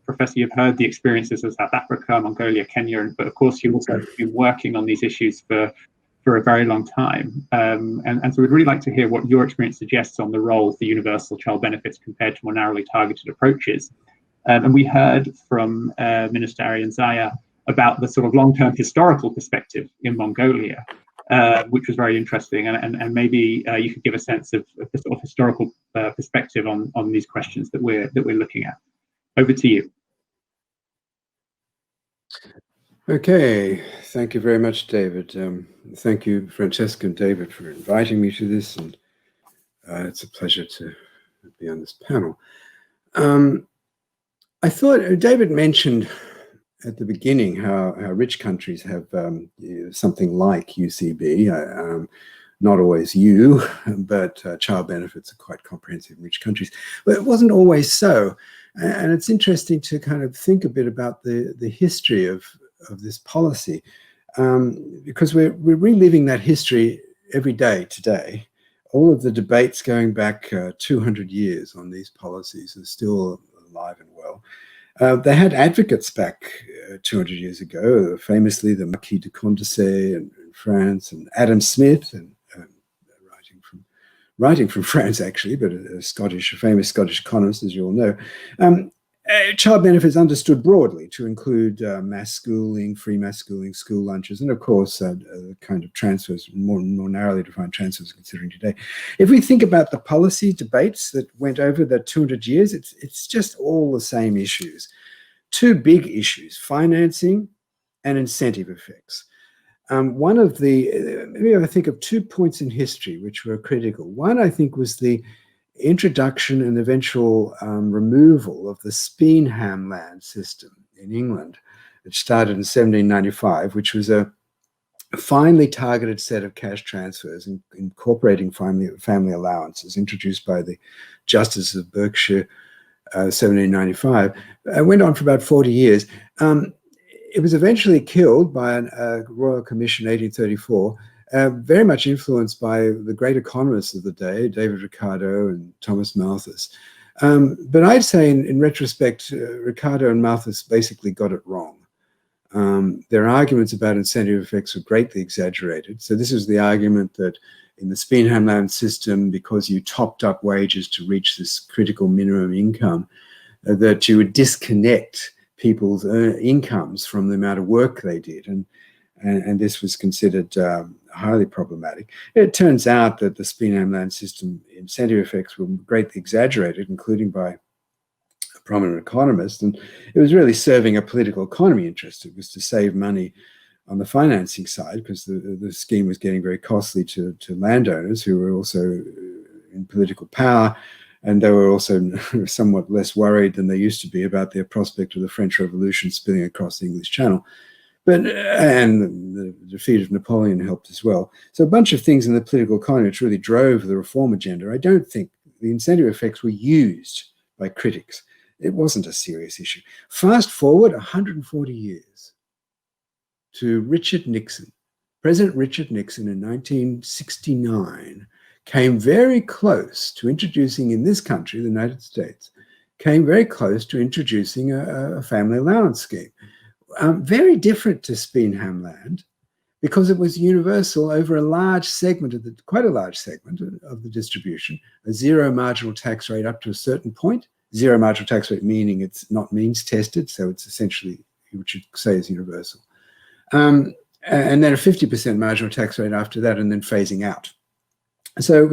Professor, you've heard the experiences of South Africa, Mongolia, Kenya, but of course you've also been working on these issues for a very long time. And so we'd really like to hear what your experience suggests on the role for universal child benefits compared to more narrowly targeted approaches. And we heard from Minister Aryan Zaya about the sort of long-term historical perspective in Mongolia, which was very interesting. And maybe you could give a sense of the sort of historical perspective on these questions that we're looking at. Over to you. Okay, thank you very much, David. Thank you, Francesca and David, for inviting me to this, and it's a pleasure to be on this panel. I thought David mentioned at the beginning how rich countries have something like UCB, not always U, but child benefits are quite comprehensive in rich countries. But it wasn't always so. And it's interesting to kind of think a bit about the history of this policy, because we're reliving that history every day today. All of the debates going back 200 years on these policies are still alive and well. They had advocates back 200 years ago, famously the Marquis de Condorcet in France, and Adam Smith, and writing from France actually, but a famous Scottish economist, as you all know. Child benefits understood broadly to include mass schooling, free mass schooling, school lunches, and of course kind of transfers, more narrowly defined transfers considering today. If we think about the policy debates that went over the 200 years, it's just all the same issues. Two big issues: financing and incentive effects. One of the, maybe I think of 2 points in history which were critical. One, I think, was the introduction and eventual removal of the Speenham land system in England, which started in 1795, which was a finely targeted set of cash transfers incorporating family allowances introduced by the Justices of Berkshire, 1795. It went on for about 40 years. It was eventually killed by a Royal Commission, 1834, very much influenced by the great economists of the day, David Ricardo and Thomas Malthus. But I'd say in retrospect, Ricardo and Malthus basically got it wrong. Their arguments about incentive effects were greatly exaggerated. So this is the argument that in the Speenham land system, because you topped up wages to reach this critical minimum income, that you would disconnect people's incomes from the amount of work they did. And this was considered highly problematic. It turns out that the Speenham land system incentive effects were greatly exaggerated, including by a prominent economist, and it was really serving a political economy interest. It was to save money on the financing side, because the scheme was getting very costly to landowners who were also in political power, and they were also somewhat less worried than they used to be about their prospect of the French Revolution spilling across the English Channel. And the defeat of Napoleon helped as well. So a bunch of things in the political economy which really drove the reform agenda. I don't think the incentive effects were used by critics. It wasn't a serious issue. Fast forward 140 years to Richard Nixon. President Richard Nixon in 1969 came very close to introducing in this country, the United States, came very close to introducing a family allowance scheme. Very different to Speenham land, because it was universal over a large segment of quite a large segment of the distribution, a zero marginal tax rate up to a certain point. Zero marginal tax rate meaning it's not means tested, so it's essentially what you'd say is universal. And then a 50% marginal tax rate after that, and then phasing out. So it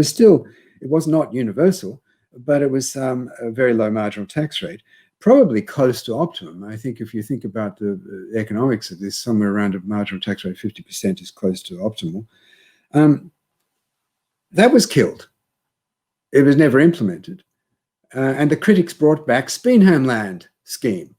was not universal, but it was a very low marginal tax rate, probably close to optimum. I think if you think about the economics of this, somewhere around a marginal tax rate, 50% is close to optimal. That was killed. It was never implemented. And the critics brought back Speenham land scheme.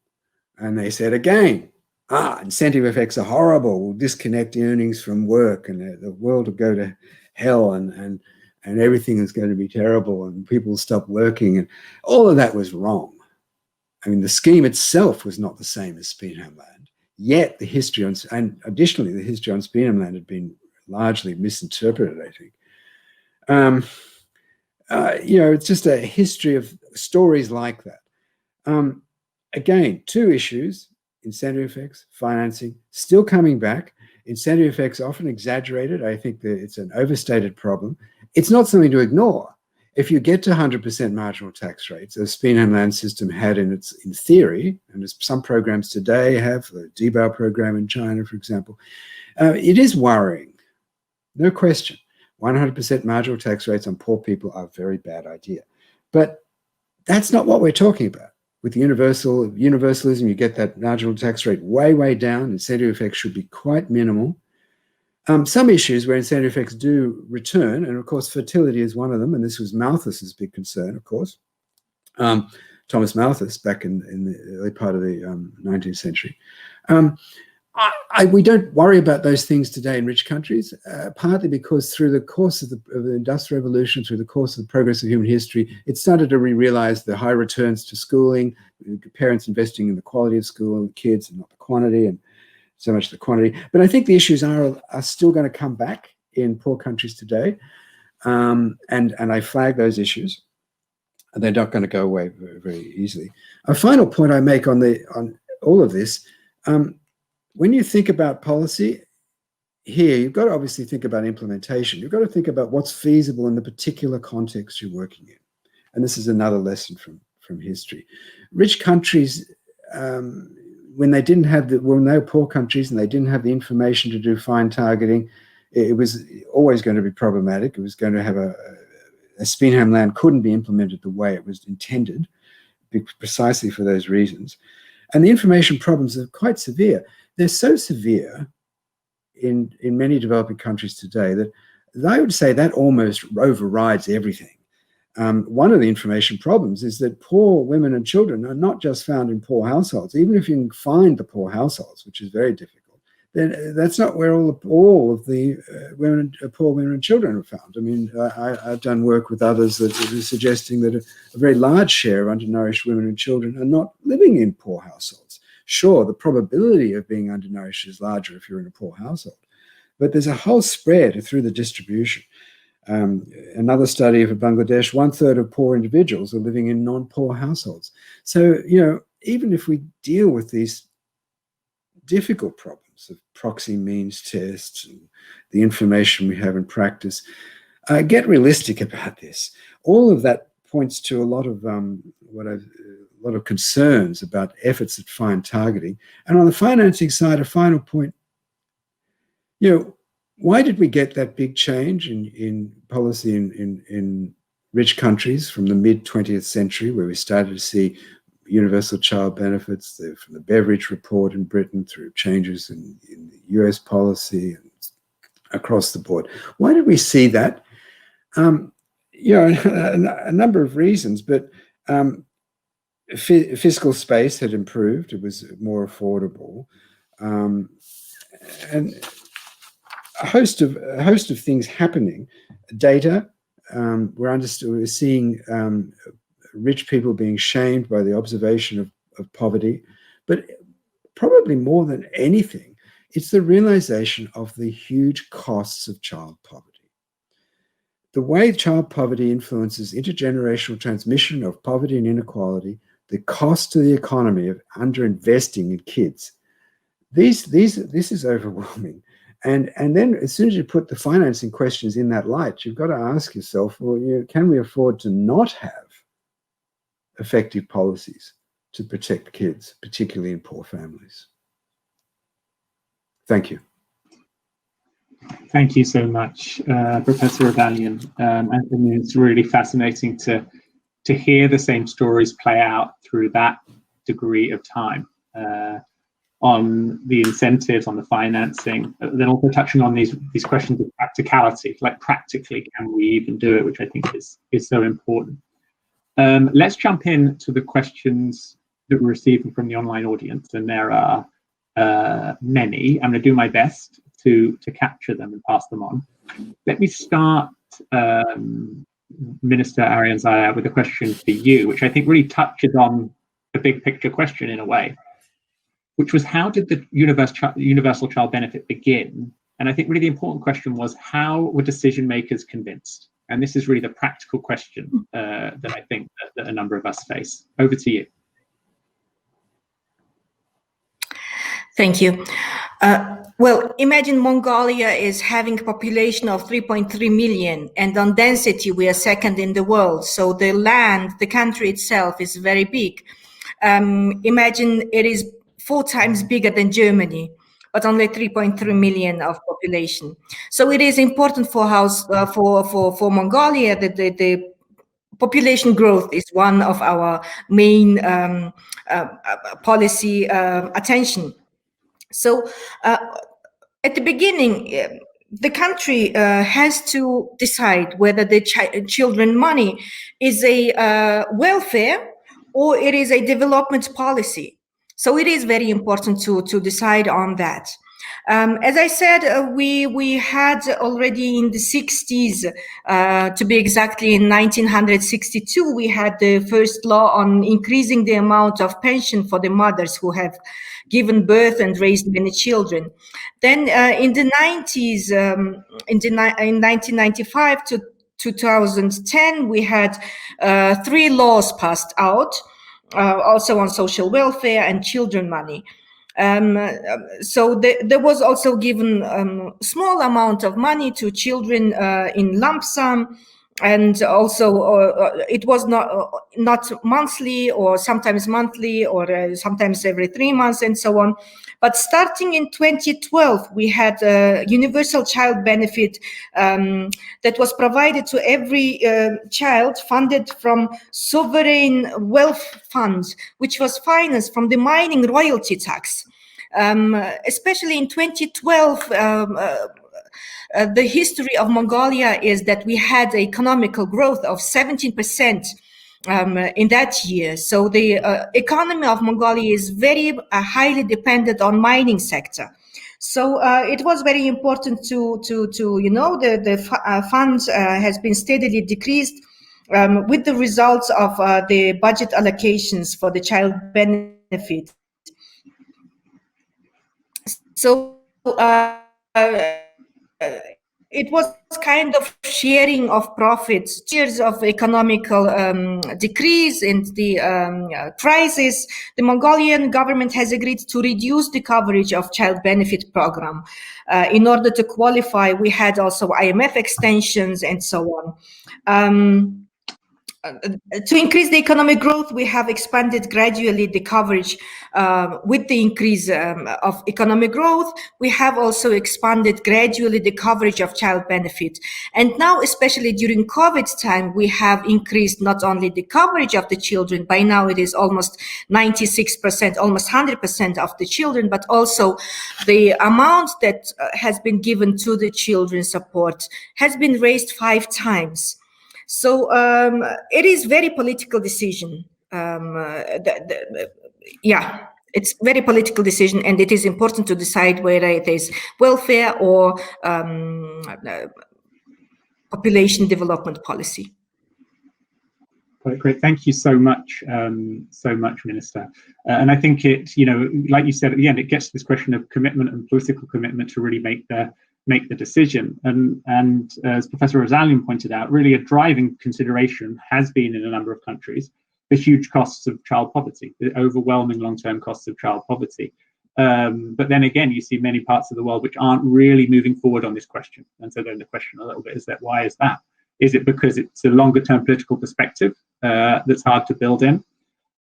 And they said again, incentive effects are horrible. We'll disconnect earnings from work, and the world will go to hell, and everything is going to be terrible, and people will stop working. And all of that was wrong. I mean, the scheme itself was not the same as Speenham land. Yet the history on, and additionally, the history on Speenham land had been largely misinterpreted, I think. It's just a history of stories like that. Again, two issues: incentive effects, financing, still coming back. Incentive effects often exaggerated. I think that it's an overstated problem. It's not something to ignore. If you get to 100% marginal tax rates, as Speenham land system had in theory, and as some programs today have, the Debao program in China, for example, it is worrying, no question. 100% marginal tax rates on poor people are a very bad idea. But that's not what we're talking about. With universalism, you get that marginal tax rate way, way down. Incentive effects should be quite minimal. Some issues where incentive effects do return, and of course fertility is one of them, and this was Malthus's big concern, of course. Thomas Malthus back in the early part of the 19th century. We don't worry about those things today in rich countries, partly because through the course of the Industrial Revolution, through the course of the progress of human history, it started to realize the high returns to schooling, parents investing in the quality of school and kids and not the quantity, and so much the quantity. But I think the issues are still going to come back in poor countries today, and I flag those issues. They're not going to go away very, very easily. A final point I make on all of this. When you think about policy here, you've got to obviously think about implementation. You've got to think about what's feasible in the particular context you're working in. And this is another lesson from history. Rich countries, when they didn't have they were poor countries and they didn't have the information to do fine targeting, it was always going to be problematic. It was going to have a Speenham land couldn't be implemented the way it was intended, precisely for those reasons. And the information problems are quite severe. They're so severe in many developing countries today that I would say that almost overrides everything. One of the information problems is that poor women and children are not just found in poor households. Even if you can find the poor households, which is very difficult, then that's not where all of the poor women and children are found. I mean, I've done work with others that are suggesting that a very large share of undernourished women and children are not living in poor households. Sure, the probability of being undernourished is larger if you're in a poor household, but there's a whole spread through the distribution. Another study of Bangladesh, 1/3 of poor individuals are living in non-poor households. So, even if we deal with these difficult problems of proxy means tests and the information we have in practice, get realistic about this. All of that points to a lot of concerns about efforts at fine targeting. And on the financing side, a final point, why did we get that big change in policy in rich countries from the mid-20th century, where we started to see universal child benefits from the Beveridge Report in Britain through changes in the US policy and across the board? Why did we see that? A number of reasons, but fiscal space had improved. It was more affordable. a host of things happening. Data, we're seeing rich people being shamed by the observation of poverty, but probably more than anything, it's the realization of the huge costs of child poverty. The way child poverty influences intergenerational transmission of poverty and inequality, the cost to the economy of underinvesting in kids, this is overwhelming. And then as soon as you put the financing questions in that light, you've got to ask yourself, well, can we afford to not have effective policies to protect kids, particularly in poor families? Thank you. Thank you so much, Professor Abalian. Anthony, it's really fascinating to hear the same stories play out through that degree of time, on the incentives, on the financing, then also touching on these questions of practicality, like practically can we even do it, which I think is so important. Let's jump into the questions that we're receiving from the online audience, and there are many. I'm going to do my best to capture them and pass them on. Let me start, Minister Arianzaya, with a question for you, which I think really touches on the big picture question in a way, which was, how did the universal child benefit begin? And I think really the important question was, how were decision makers convinced? And this is really the practical question that I think that a number of us face. Over to you. Thank you. Well, imagine Mongolia is having a population of 3.3 million, and on density we are second in the world. So the land, the country itself is very big. Imagine it is 4 times bigger than Germany, but only 3.3 million of population. So it is important for Mongolia that the population growth is one of our main policy attention. So at the beginning, the country has to decide whether the children money is a welfare or it is a development policy. So it is very important to decide on that. As I said, we had already in the 60s, to be exactly in 1962, we had the first law on increasing the amount of pension for the mothers who have given birth and raised many children. Then in the 90s, in 1995 to 2010, we had 3 laws passed out, also on social welfare and children money. So there was also given small amount of money to children in lump sum, and also it was not monthly, or sometimes monthly, or sometimes every 3 months, and so on. But starting in 2012, we had a universal child benefit that was provided to every child, funded from sovereign wealth funds, which was financed from the mining royalty tax. Especially in 2012, the history of Mongolia is that we had economical growth of 17% in that year. So the economy of Mongolia is very highly dependent on mining sector. So it was very important to the funds has been steadily decreased with the results of the budget allocations for the child benefit. So it was kind of sharing of profits. Years of economical decrease and the crisis, the Mongolian government has agreed to reduce the coverage of child benefit program. In order to qualify, we had also IMF extensions and so on. To increase the economic growth, we have expanded gradually the coverage with the increase of economic growth. We have also expanded gradually the coverage of child benefit. And now, especially during COVID time, we have increased not only the coverage of the children, by now it is almost 96%, almost 100% of the children, but also the amount that has been given to the children support has been raised 5 times. So it is very political decision. Yeah, it's very political decision, and it is important to decide whether it is welfare or population development policy. Great. Thank you so much, Minister. And I think it, like you said at the end, it gets to this question of commitment and political commitment to really make the decision. And as Professor Rosalian pointed out, really a driving consideration has been in a number of countries the huge costs of child poverty, the overwhelming long-term costs of child poverty. But then again, you see many parts of the world which aren't really moving forward on this question. And so then the question a little bit is that why is that? Is it because it's a longer term political perspective that's hard to build in?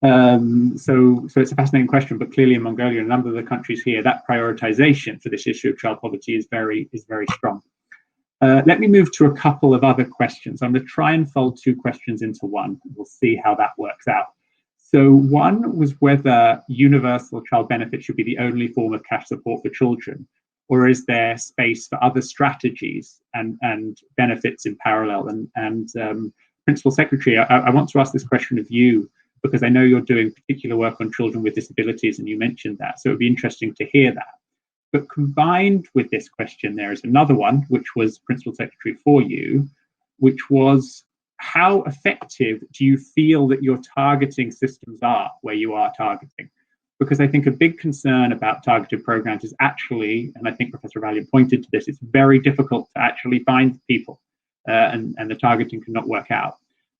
So it's a fascinating question, but clearly in Mongolia and a number of the countries here, that prioritization for this issue of child poverty is very strong. Let me move to a couple of other questions. I'm going to try and fold two questions into one. We'll see how that works out. So one was whether universal child benefit should be the only form of cash support for children, or is there space for other strategies and benefits in parallel? And Principal Secretary, I want to ask this question of you, because I know you're doing particular work on children with disabilities, and you mentioned that, so it would be interesting to hear that. But combined with this question, there is another one, which was Principal Secretary for you, which was, how effective do you feel that your targeting systems are where you are targeting? Because I think a big concern about targeted programs is actually, and I think Professor Valiant pointed to this, it's very difficult to actually find people, and the targeting cannot work out.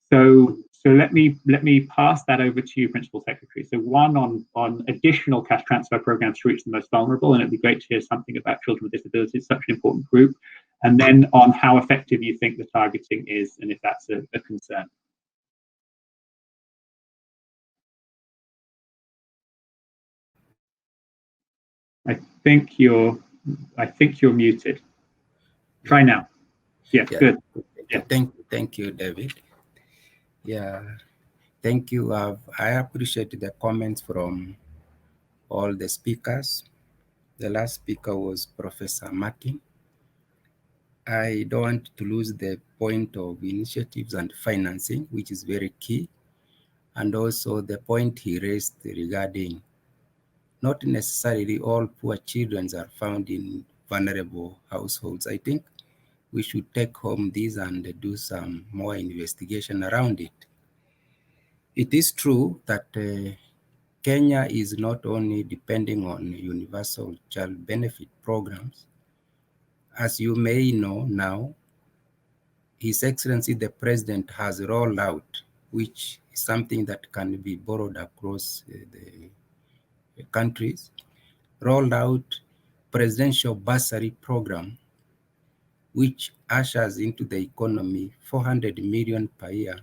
So let me pass that over to you, Principal Secretary. So one on additional cash transfer programs to reach the most vulnerable, and it'd be great to hear something about children with disabilities, such an important group. And then on how effective you think the targeting is, and if that's a concern. I think you're muted. Try now. Yeah, good. Yeah. Thank you, David. Yeah, thank you. I appreciate the comments from all the speakers. The last speaker was Professor Martin. I don't want to lose the point of initiatives and financing, which is very key. And also the point he raised regarding not necessarily all poor children are found in vulnerable households. I think we should take home this and do some more investigation around it. It is true that Kenya is not only depending on universal child benefit programs. As you may know now, His Excellency the President has rolled out, which is something that can be borrowed across the countries, rolled out presidential bursary program, which ushers into the economy 400 million per year.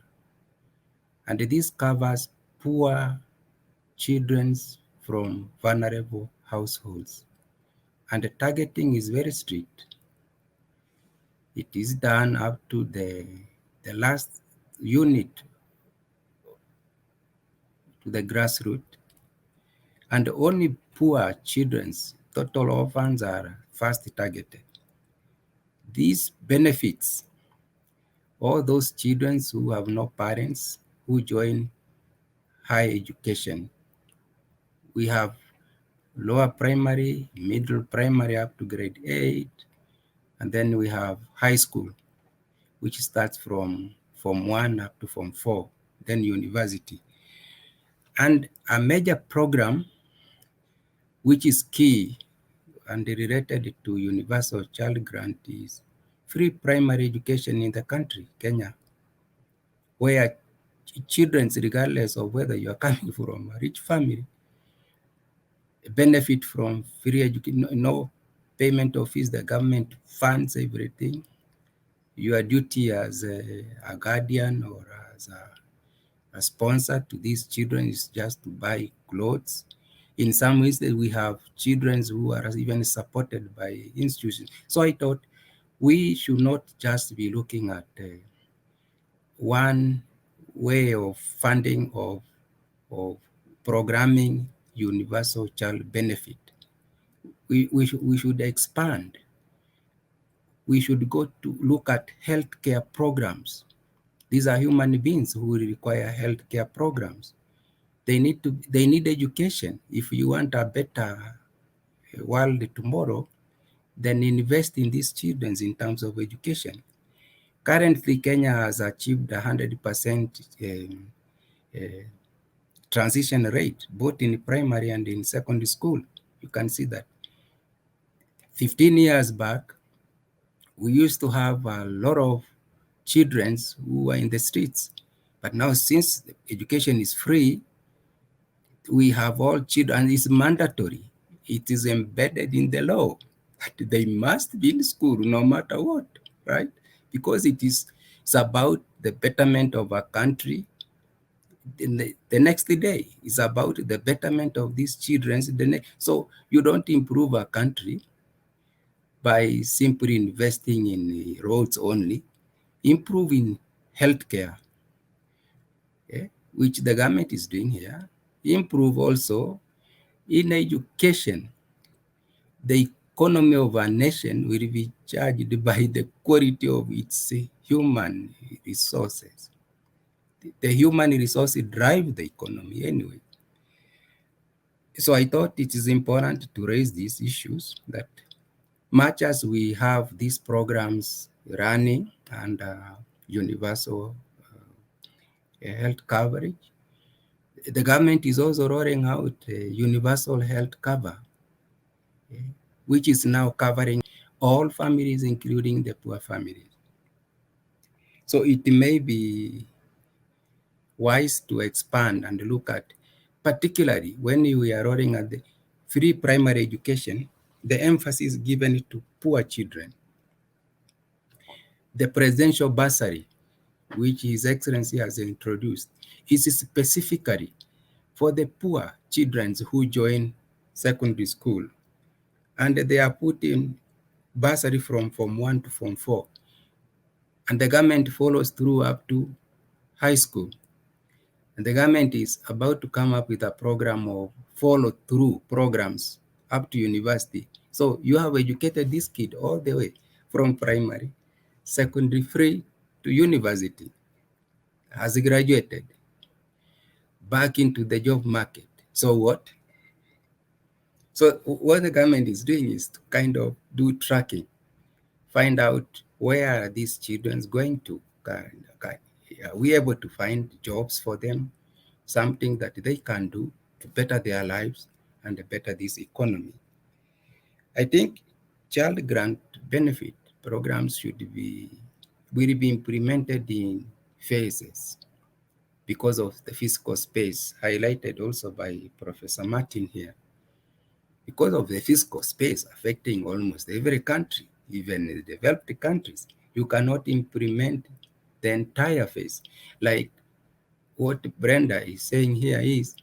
And this covers poor children from vulnerable households. And the targeting is very strict. It is done up to the last unit, to the grassroots. And only poor children's total orphans are first targeted. These benefits all those children who have no parents who join higher education. We have lower primary, middle primary up to grade 8, and then we have high school, which starts from Form 1 up to Form 4, then university. And a major program which is key and related to universal child grant is free primary education in the country, Kenya, where children, regardless of whether you are coming from a rich family, benefit from free education, no payment of fees, the government funds everything. Your duty as a guardian or as a sponsor to these children is just to buy clothes. In some ways, we have children who are even supported by institutions. So I thought we should not just be looking at one way of funding of programming universal child benefit. We should expand. We should go to look at healthcare programs. These are human beings who require healthcare programs. they need education. If you want a better world tomorrow, then invest in these children in terms of education. Currently, Kenya has achieved 100% transition rate, both in primary and in secondary school. You can see that. 15 years back, we used to have a lot of children who were in the streets. But now, since education is free, we have all children, and it's mandatory. It is embedded in the law that they must be in school no matter what, right? Because it's about the betterment of a country. The next day is about the betterment of these children. So you don't improve a country by simply investing in roads only. Improve in healthcare, which the government is doing here. Improve also in education. The economy of a nation will be judged by the quality of its human resources. The human resources drive the economy anyway. So I thought it is important to raise these issues, that much as we have these programs running and universal health coverage, the government is also rolling out universal health cover, which is now covering all families, including the poor families. So it may be wise to expand and look at, particularly when we are rolling at the free primary education, the emphasis given to poor children. The presidential bursary, which His Excellency has introduced, is specifically for the poor children who join secondary school. And they are put in bursary from Form 1 to Form 4. And the government follows through up to high school. And the government is about to come up with a program of follow-through programs up to university. So you have educated this kid all the way from primary, secondary free to university, has graduated, back into the job market. So what? So what the government is doing is to kind of do tracking, find out where are these children going to. Are we able to find jobs for them, something that they can do to better their lives and better this economy? I think child grant benefit programs will be implemented in phases because of the fiscal space, highlighted also by Professor Martin here. Because of the fiscal space affecting almost every country, even the developed countries, you cannot implement the entire phase. Like what Brenda is saying here is,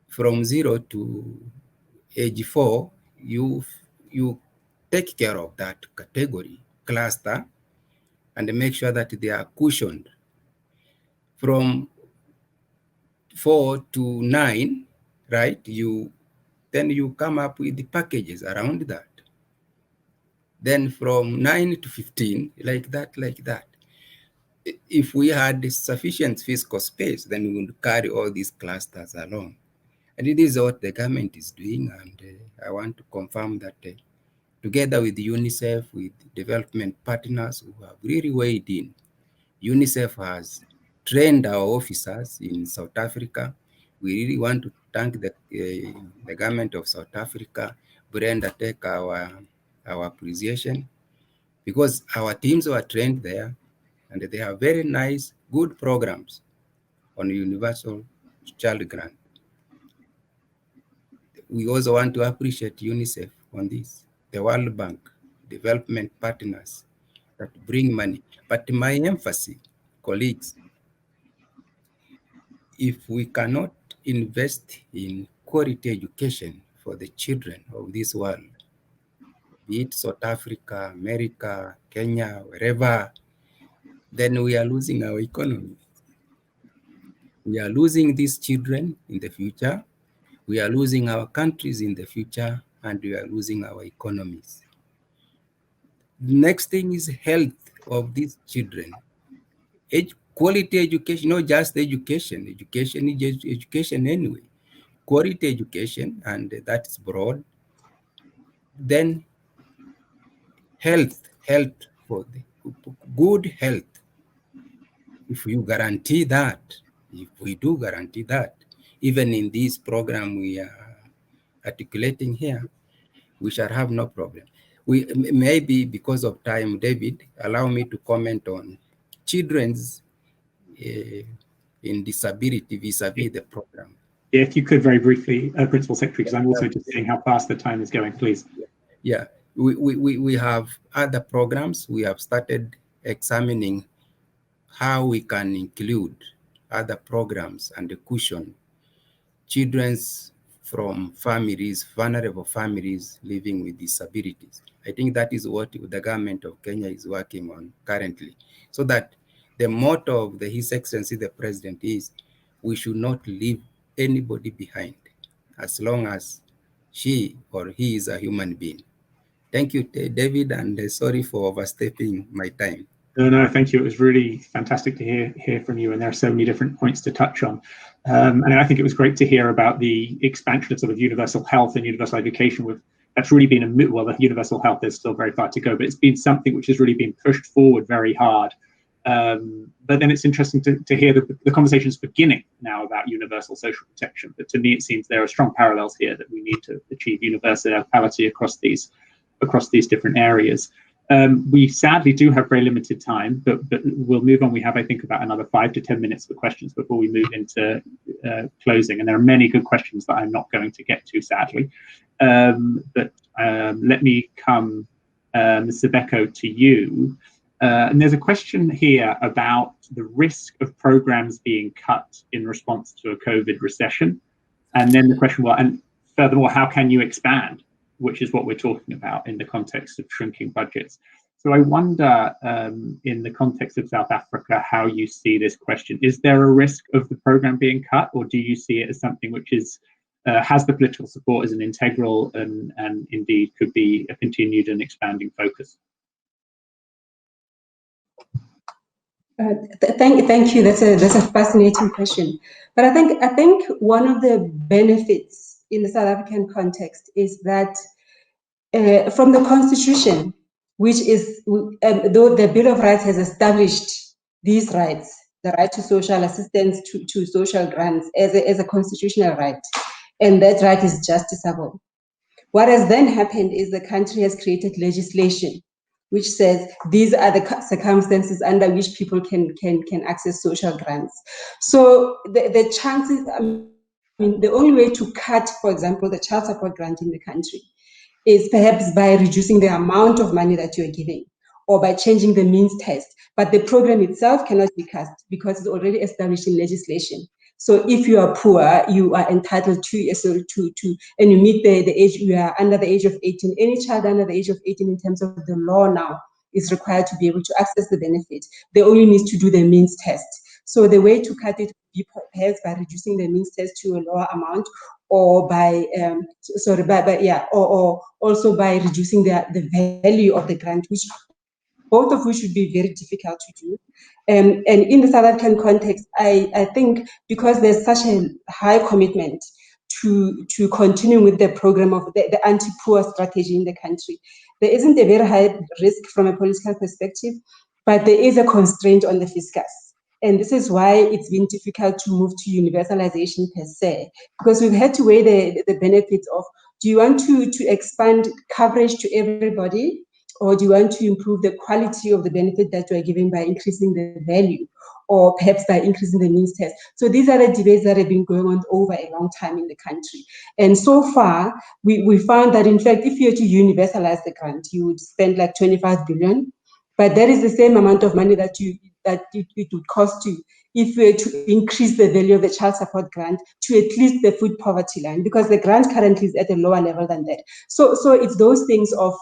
from 0 to age 4, you take care of that category, cluster, and make sure that they are cushioned. From 4 to 9, right, then you come up with the packages around that. Then from 9 to 15, like that. If we had sufficient fiscal space, then we would carry all these clusters along. And it is what the government is doing. And I want to confirm that together with UNICEF, with development partners who have really weighed in, UNICEF has trained our officers in South Africa. We really want to thank the government of South Africa, Brenda, take our appreciation, because our teams were trained there and they have very nice, good programs on universal child grant. We also want to appreciate UNICEF on this, the World Bank, development partners that bring money. But my emphasis, colleagues, if we cannot invest in quality education for the children of this world, be it South Africa, America, Kenya, wherever, then we are losing our economy. We are losing these children in the future. We are losing our countries in the future, and we are losing our economies. The next thing is health of these children. Quality education, not just education. Education is education anyway. Quality education, and that's broad. Then health for the good health. If you guarantee that, if we do guarantee that, even in this program we are articulating here, we shall have no problem. We maybe because of time, David, allow me to comment on children's in disability vis-a-vis the program. Yeah, if you could very briefly, Principal Secretary, because I'm also just seeing how fast the time is going, please. Yeah, we have other programs. We have started examining how we can include other programs and cushion children's from families, vulnerable families living with disabilities. I think that is what the government of Kenya is working on currently, so that the motto of His Excellency the President is, we should not leave anybody behind as long as she or he is a human being. Thank you, David, and sorry for overstepping my time. No, thank you. It was really fantastic to hear from you, and there are so many different points to touch on. And I think it was great to hear about the expansion of sort of universal health and universal education. That's really been well, the universal health is still very far to go, but it's been something which has really been pushed forward very hard. But then it's interesting to hear the conversations beginning now about universal social protection. But to me, it seems there are strong parallels here that we need to achieve universality across these different areas. We sadly do have very limited time, but we'll move on. We have, I think, about another 5 to 10 minutes for questions before we move into closing. And there are many good questions that I'm not going to get to, sadly. But let me come, Mr. Becco, to you. And there's a question here about the risk of programs being cut in response to a COVID recession. And then the question, well, and furthermore, how can you expand? Which is what we're talking about in the context of shrinking budgets. So I wonder, in the context of South Africa, how you see this question. Is there a risk of the program being cut, or do you see it as something which is has the political support as an integral and indeed could be a continued and expanding focus? Thank you. That's a fascinating question. But I think one of the benefits in the South African context is that from the Constitution, which is, though the Bill of Rights has established these rights, the right to social assistance, to social grants as a constitutional right, and that right is justiciable. What has then happened is the country has created legislation which says these are the circumstances under which people can access social grants. So the chances, the only way to cut, for example, the child support grant in the country is perhaps by reducing the amount of money that you're giving or by changing the means test. But the program itself cannot be cut because it's already established in legislation. So if you are poor, you are entitled to and you meet the age, you are under the age of 18. Any child under the age of 18 in terms of the law now is required to be able to access the benefit. They only need to do the means test. So the way to cut it would be perhaps by reducing the means test to a lower amount, or by or also by reducing the value of the grant, which both of which would be very difficult to do. And in the South African context, I think because there's such a high commitment to continue with the program of the anti-poor strategy in the country, there isn't a very high risk from a political perspective, but there is a constraint on the fiscus. And this is why it's been difficult to move to universalization per se, because we've had to weigh the benefits of, do you want to expand coverage to everybody, or do you want to improve the quality of the benefit that you are giving by increasing the value, or perhaps by increasing the means test? So these are the debates that have been going on over a long time in the country. And so far, we found that, in fact, if you were to universalize the grant, you would spend like 25 billion, but that is the same amount of money that it would cost you if we were to increase the value of the child support grant to at least the food poverty line, because the grant currently is at a lower level than that. So it's those things of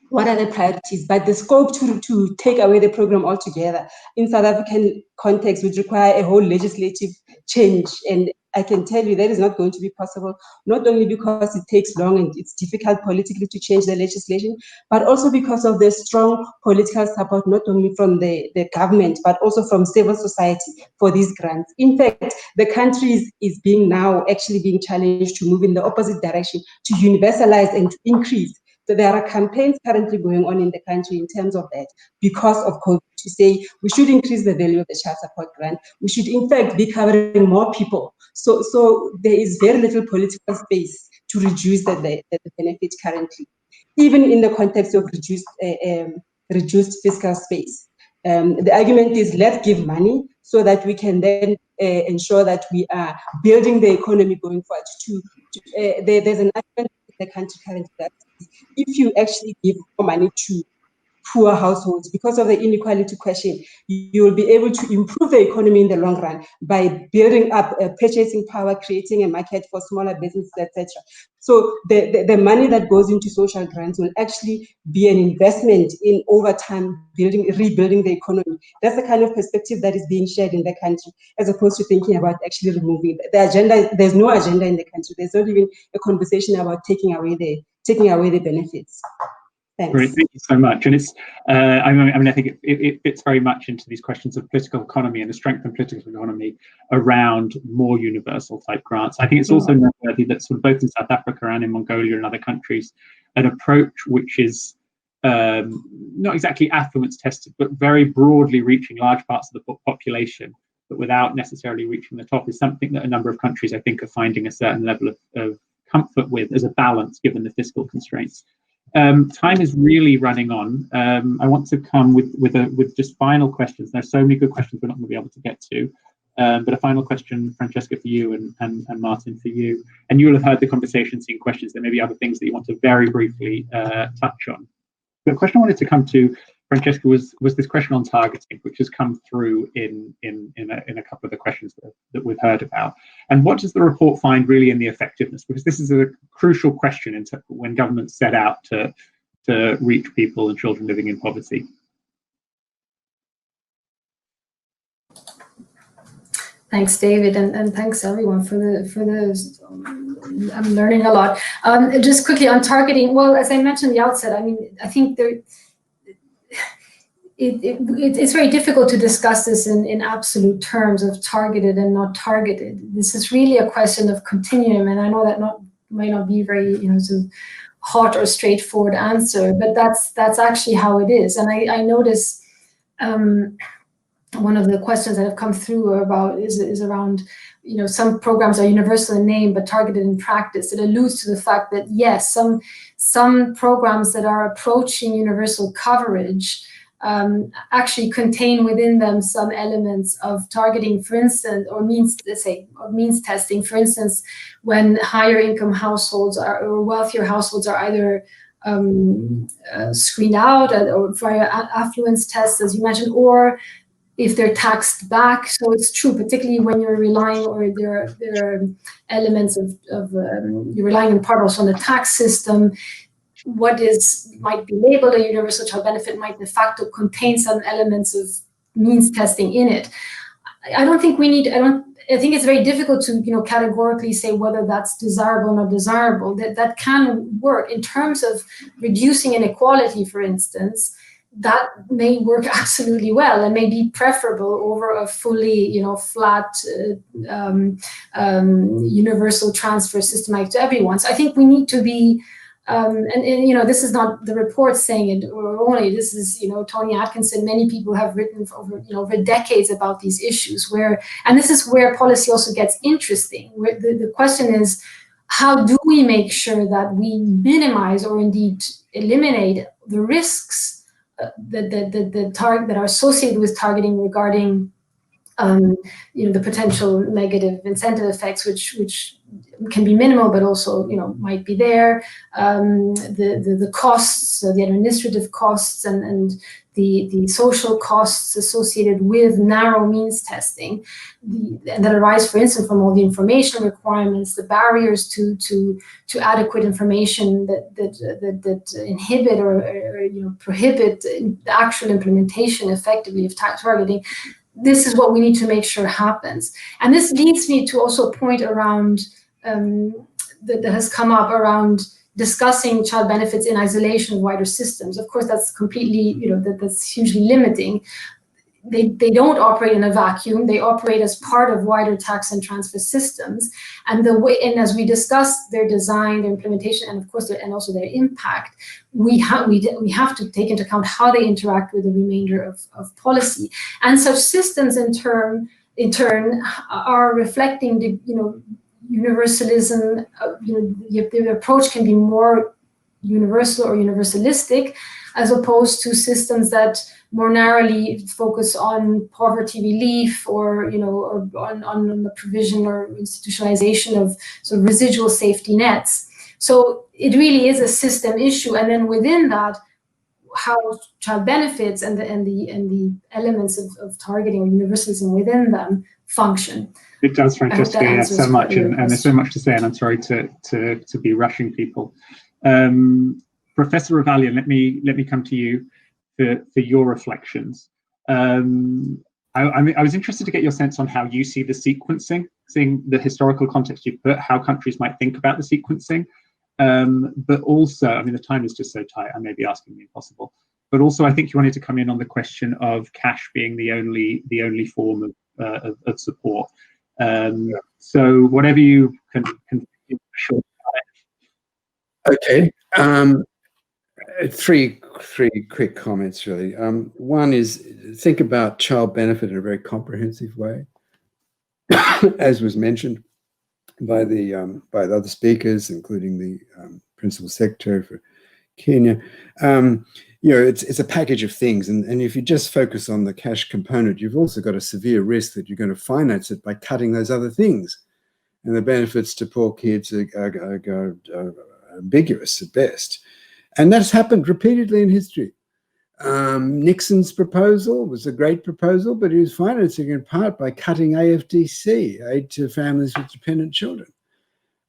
what are the priorities, but the scope to take away the program altogether in South African context would require a whole legislative change and I can tell you that is not going to be possible, not only because it takes long and it's difficult politically to change the legislation, but also because of the strong political support, not only from the government, but also from civil society for these grants. In fact, the country is being now actually being challenged to move in the opposite direction, to universalize and to increase. So there are campaigns currently going on in the country in terms of that, because of COVID, to say we should increase the value of the child support grant. We should, in fact, be covering more people. So there is very little political space to reduce the benefit currently, even in the context of reduced fiscal space. The argument is, let's give money so that we can then ensure that we are building the economy going forward. There's an argument in the country currently that if you actually give more money to poor households, because of the inequality question, you will be able to improve the economy in the long run by building up purchasing power, creating a market for smaller businesses, etc. So the money that goes into social grants will actually be an investment in, over time, rebuilding the economy. That's the kind of perspective that is being shared in the country, as opposed to thinking about actually removing the agenda. There's no agenda in the country. There's not even a conversation about taking away the benefits. Thanks. Great, thank you so much. And it's, I think it fits very much into these questions of political economy and the strength of political economy around more universal type grants. I think it's also noteworthy that sort of both in South Africa and in Mongolia and other countries, an approach which is not exactly affluence tested, but very broadly reaching large parts of the population, but without necessarily reaching the top, is something that a number of countries, I think, are finding a certain level of comfort with as a balance, given the fiscal constraints. Time is really running on. I want to come with just final questions. There's so many good questions we're not going to be able to get to, but a final question, Francesca, for you and Martin, for you. And you will have heard the conversation, seen questions. There may be other things that you want to very briefly touch on. But the question I wanted to come to, Francesca, was this question on targeting, which has come through in a couple of the questions that we've heard about. And what does the report find really in the effectiveness? Because this is a crucial question when governments set out to reach people and children living in poverty. Thanks, David, and thanks everyone for the. I'm learning a lot. Just quickly on targeting. Well, as I mentioned at the outset, I think it's very difficult to discuss this in absolute terms of targeted and not targeted. This is really a question of continuum, and I know that might not be very sort of hot or straightforward answer, but that's actually how it is. And I notice one of the questions that have come through is around some programs are universal in name but targeted in practice. It alludes to the fact that yes, some programs that are approaching universal coverage actually contain within them some elements of targeting, for instance, or means testing. For instance, when higher income households or wealthier households are either screened out or via affluence tests, as you mentioned, or if they're taxed back. So it's true, particularly when you're relying, or there are elements of you're relying in part also on the tax system. What might be labeled a universal child benefit might de facto contain some elements of means testing in it. I think it's very difficult to categorically say whether that's desirable or not desirable. That can work in terms of reducing inequality, for instance. That may work absolutely well and may be preferable over a fully, flat universal transfer systematic to everyone. So I think we need to be, and this is not the report saying it or only. This is Tony Atkinson. Many people have written over decades about these issues. And this is where policy also gets interesting. Where the question is, how do we make sure that we minimize or indeed eliminate the risks that are associated with targeting regarding the potential negative incentive effects, which can be minimal, but also might be there. The costs, the administrative costs, and the social costs associated with narrow means testing, and that arise, for instance, from all the information requirements, the barriers to adequate information that inhibit or prohibit the actual implementation effectively of targeting. this is what we need to make sure happens. And this leads me to also a point around that has come up around discussing child benefits in isolation of wider systems. Of course, that's completely, that's hugely limiting. They don't operate in a vacuum. They operate as part of wider tax and transfer systems. And as we discuss their design, their implementation, and of course, and also their impact, we have to take into account how they interact with the remainder of policy. And such systems, in turn, are reflecting the universalism. The approach can be more universal or universalistic, as opposed to systems that more narrowly focus on poverty relief or on the provision or institutionalization of sort of residual safety nets. So it really is a system issue, and then within that, how child benefits and the elements of targeting or universalism within them function. It does, Francesca. Yeah, so much, and there's so much to say, and I'm sorry to be rushing people. Professor Ravalian, let me come to you for your reflections. I was interested to get your sense on how you see the sequencing, seeing the historical context you put, how countries might think about the sequencing, but also, the time is just so tight, I may be asking the impossible, but also I think you wanted to come in on the question of cash being the only form of support. So whatever you can sure. Okay. Three quick comments, really. One is, think about child benefit in a very comprehensive way, as was mentioned by the other speakers, including the Principal Secretary for Kenya. It's a package of things, and if you just focus on the cash component, you've also got a severe risk that you're going to finance it by cutting those other things, and the benefits to poor kids are ambiguous at best. And that's happened repeatedly in history. Nixon's proposal was a great proposal, but he was financing in part by cutting AFDC, aid to families with dependent children.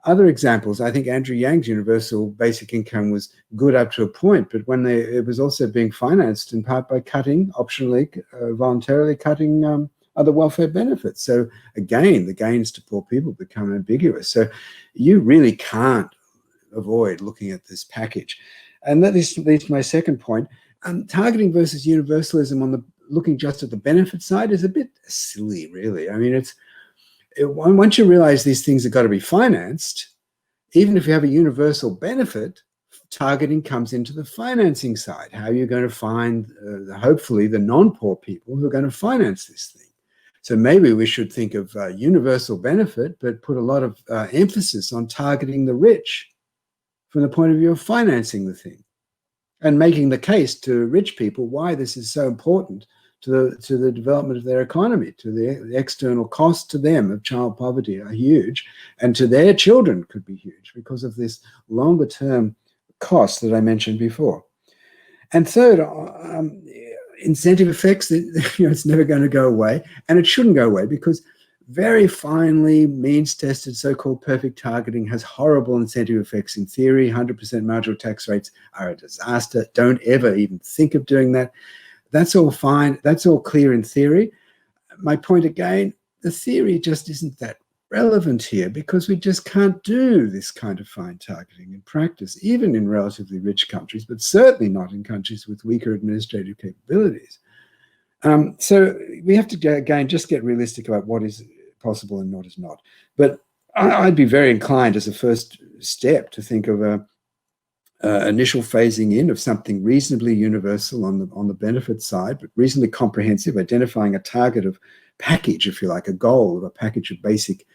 Other examples, I think Andrew Yang's universal basic income was good up to a point, but when it was also being financed in part by cutting, optionally, voluntarily cutting other welfare benefits. So again, the gains to poor people become ambiguous. So you really can't avoid looking at this package. And that leads to my second point. Targeting versus universalism looking just at the benefit side is a bit silly, really. Once you realize these things have got to be financed, even if you have a universal benefit, targeting comes into the financing side. How are you going to find, hopefully, the non-poor people who are going to finance this thing? So maybe we should think of universal benefit, but put a lot of emphasis on targeting the rich from the point of view of financing the thing, and making the case to rich people why this is so important to the development of their economy, to the external costs to them of child poverty are huge, and to their children could be huge because of this longer term cost that I mentioned before. And third, incentive effects, it's never going to go away, and it shouldn't go away, because very finely means-tested so-called perfect targeting has horrible incentive effects in theory. 100% marginal tax rates are a disaster. Don't ever even think of doing that. That's all fine. That's all clear in theory. My point again, the theory just isn't that relevant here, because we just can't do this kind of fine targeting in practice, even in relatively rich countries, but certainly not in countries with weaker administrative capabilities. So we have to, again, just get realistic about what is possible and what is not. But I'd be very inclined as a first step to think of a initial phasing in of something reasonably universal on the benefit side, but reasonably comprehensive, identifying a target of package, if you like, a goal of a package of basic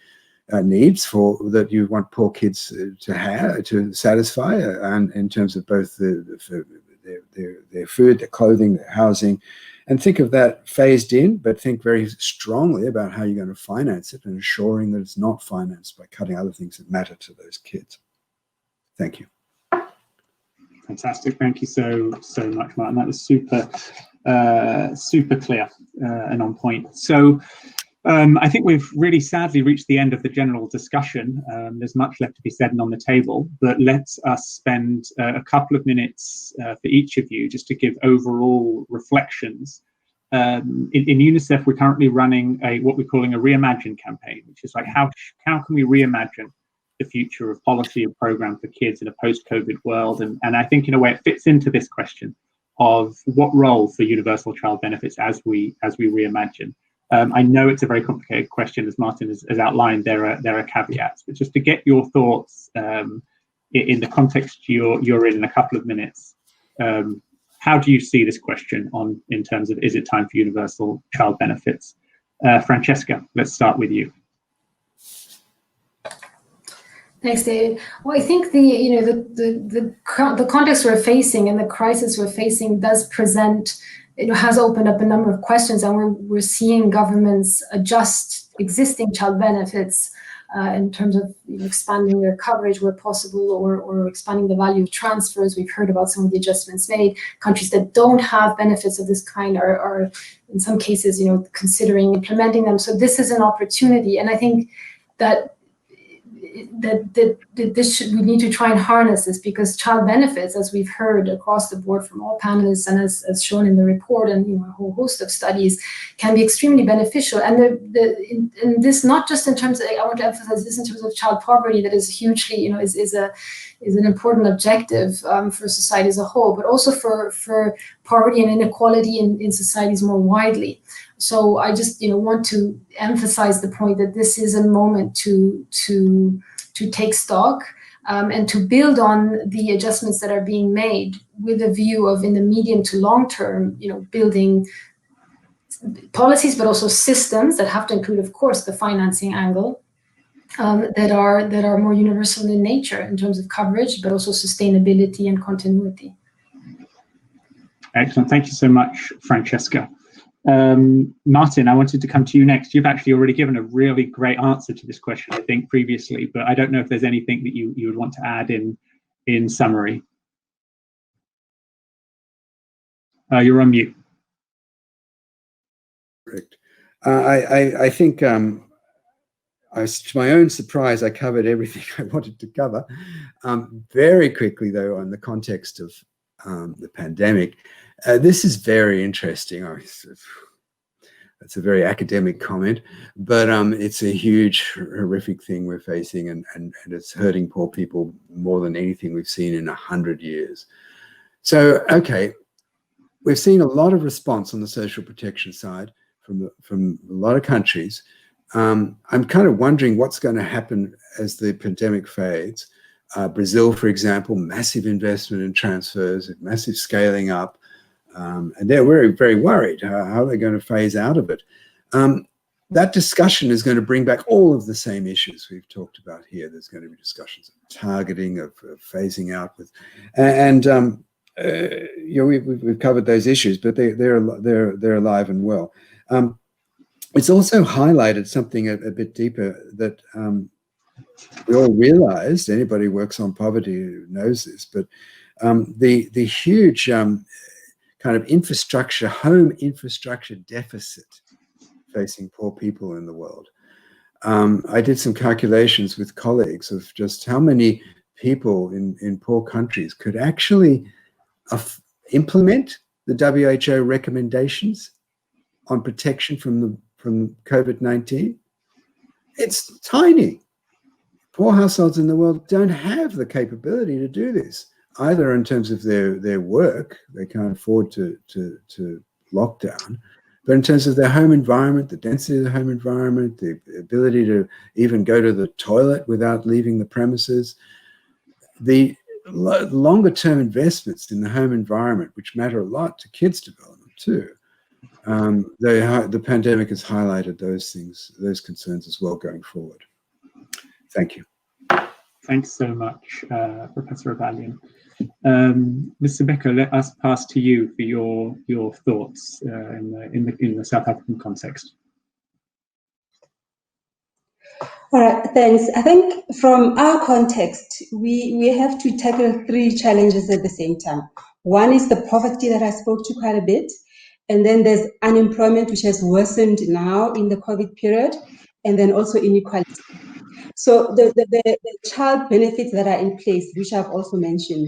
needs that you want poor kids to satisfy, and in terms of both their food, their clothing, their housing. And think of that phased in, but think very strongly about how you're going to finance it, and ensuring that it's not financed by cutting other things that matter to those kids. Thank you. Fantastic. Thank you so much, Martin. That was super clear and on point. So I think we've really sadly reached the end of the general discussion. There's much left to be said and on the table, but let us spend a couple of minutes for each of you just to give overall reflections in UNICEF, we're currently running what we're calling a reimagine campaign, which is like how can we reimagine the future of policy and program for kids in a post-COVID world? And I think in a way it fits into this question of what role for universal child benefits as we reimagine. I know it's a very complicated question, as Martin has outlined. There are caveats, but just to get your thoughts in the context you're in a couple of minutes. How do you see this question in terms of, is it time for universal child benefits? Francesca, let's start with you. Thanks, David. Well, I think the context we're facing and the crisis we're facing does present, has opened up a number of questions, and we're seeing governments adjust existing child benefits in terms of expanding their coverage where possible, or expanding the value of transfers. We've heard about some of the adjustments made. Countries that don't have benefits of this kind are in some cases, considering implementing them. So this is an opportunity, and I think that we need to try and harness this, because child benefits, as we've heard across the board from all panelists and as shown in the report and a whole host of studies, can be extremely beneficial. And in this, not just in terms of, I want to emphasize this in terms of child poverty, that is hugely, is an important objective for society as a whole, but also for poverty and inequality in societies more widely. So I just want to emphasize the point that this is a moment to take stock and to build on the adjustments that are being made, with a view of, in the medium to long term, building policies, but also systems that have to include, of course, the financing angle, that are more universal in nature in terms of coverage, but also sustainability and continuity. Excellent. Thank you so much, Francesca. Martin, I wanted to come to you next. You've actually already given a really great answer to this question, I think, previously, but I don't know if there's anything that you would want to add in summary. You're on mute. Correct. I think, to my own surprise, I covered everything I wanted to cover. Very quickly, though, on the context of the pandemic, this is very interesting. That's a very academic comment, but it's a huge, horrific thing we're facing, and it's hurting poor people more than anything we've seen in 100 years. So, okay, we've seen a lot of response on the social protection side from a lot of countries. I'm kind of wondering what's going to happen as the pandemic fades. Brazil, for example, massive investment in transfers, massive scaling up. And they're very, very worried. How are they going to phase out of it? That discussion is going to bring back all of the same issues we've talked about here. There's going to be discussions of targeting, of phasing out, we've covered those issues, but they're alive and well. It's also highlighted something a bit deeper that we all realized. Anybody who works on poverty knows this, but the huge kind of infrastructure, home infrastructure deficit facing poor people in the world. I did some calculations with colleagues of just how many people in poor countries could actually implement the WHO recommendations on protection from COVID-19. It's tiny. Poor households in the world don't have the capability to do this, either in terms of their work, they can't afford to lock down, but in terms of their home environment, the density of the home environment, the ability to even go to the toilet without leaving the premises, the longer term investments in the home environment, which matter a lot to kids' development too. The pandemic has highlighted those things, those concerns as well going forward. Thank you. Thanks so much, Professor Avalian. Mr. Becker, let us pass to you for your thoughts in the South African context. All right, thanks. I think from our context, we have to tackle three challenges at the same time. One is the poverty that I spoke to quite a bit, and then there's unemployment, which has worsened now in the COVID period, and then also inequality. So the child benefits that are in place, which I've also mentioned,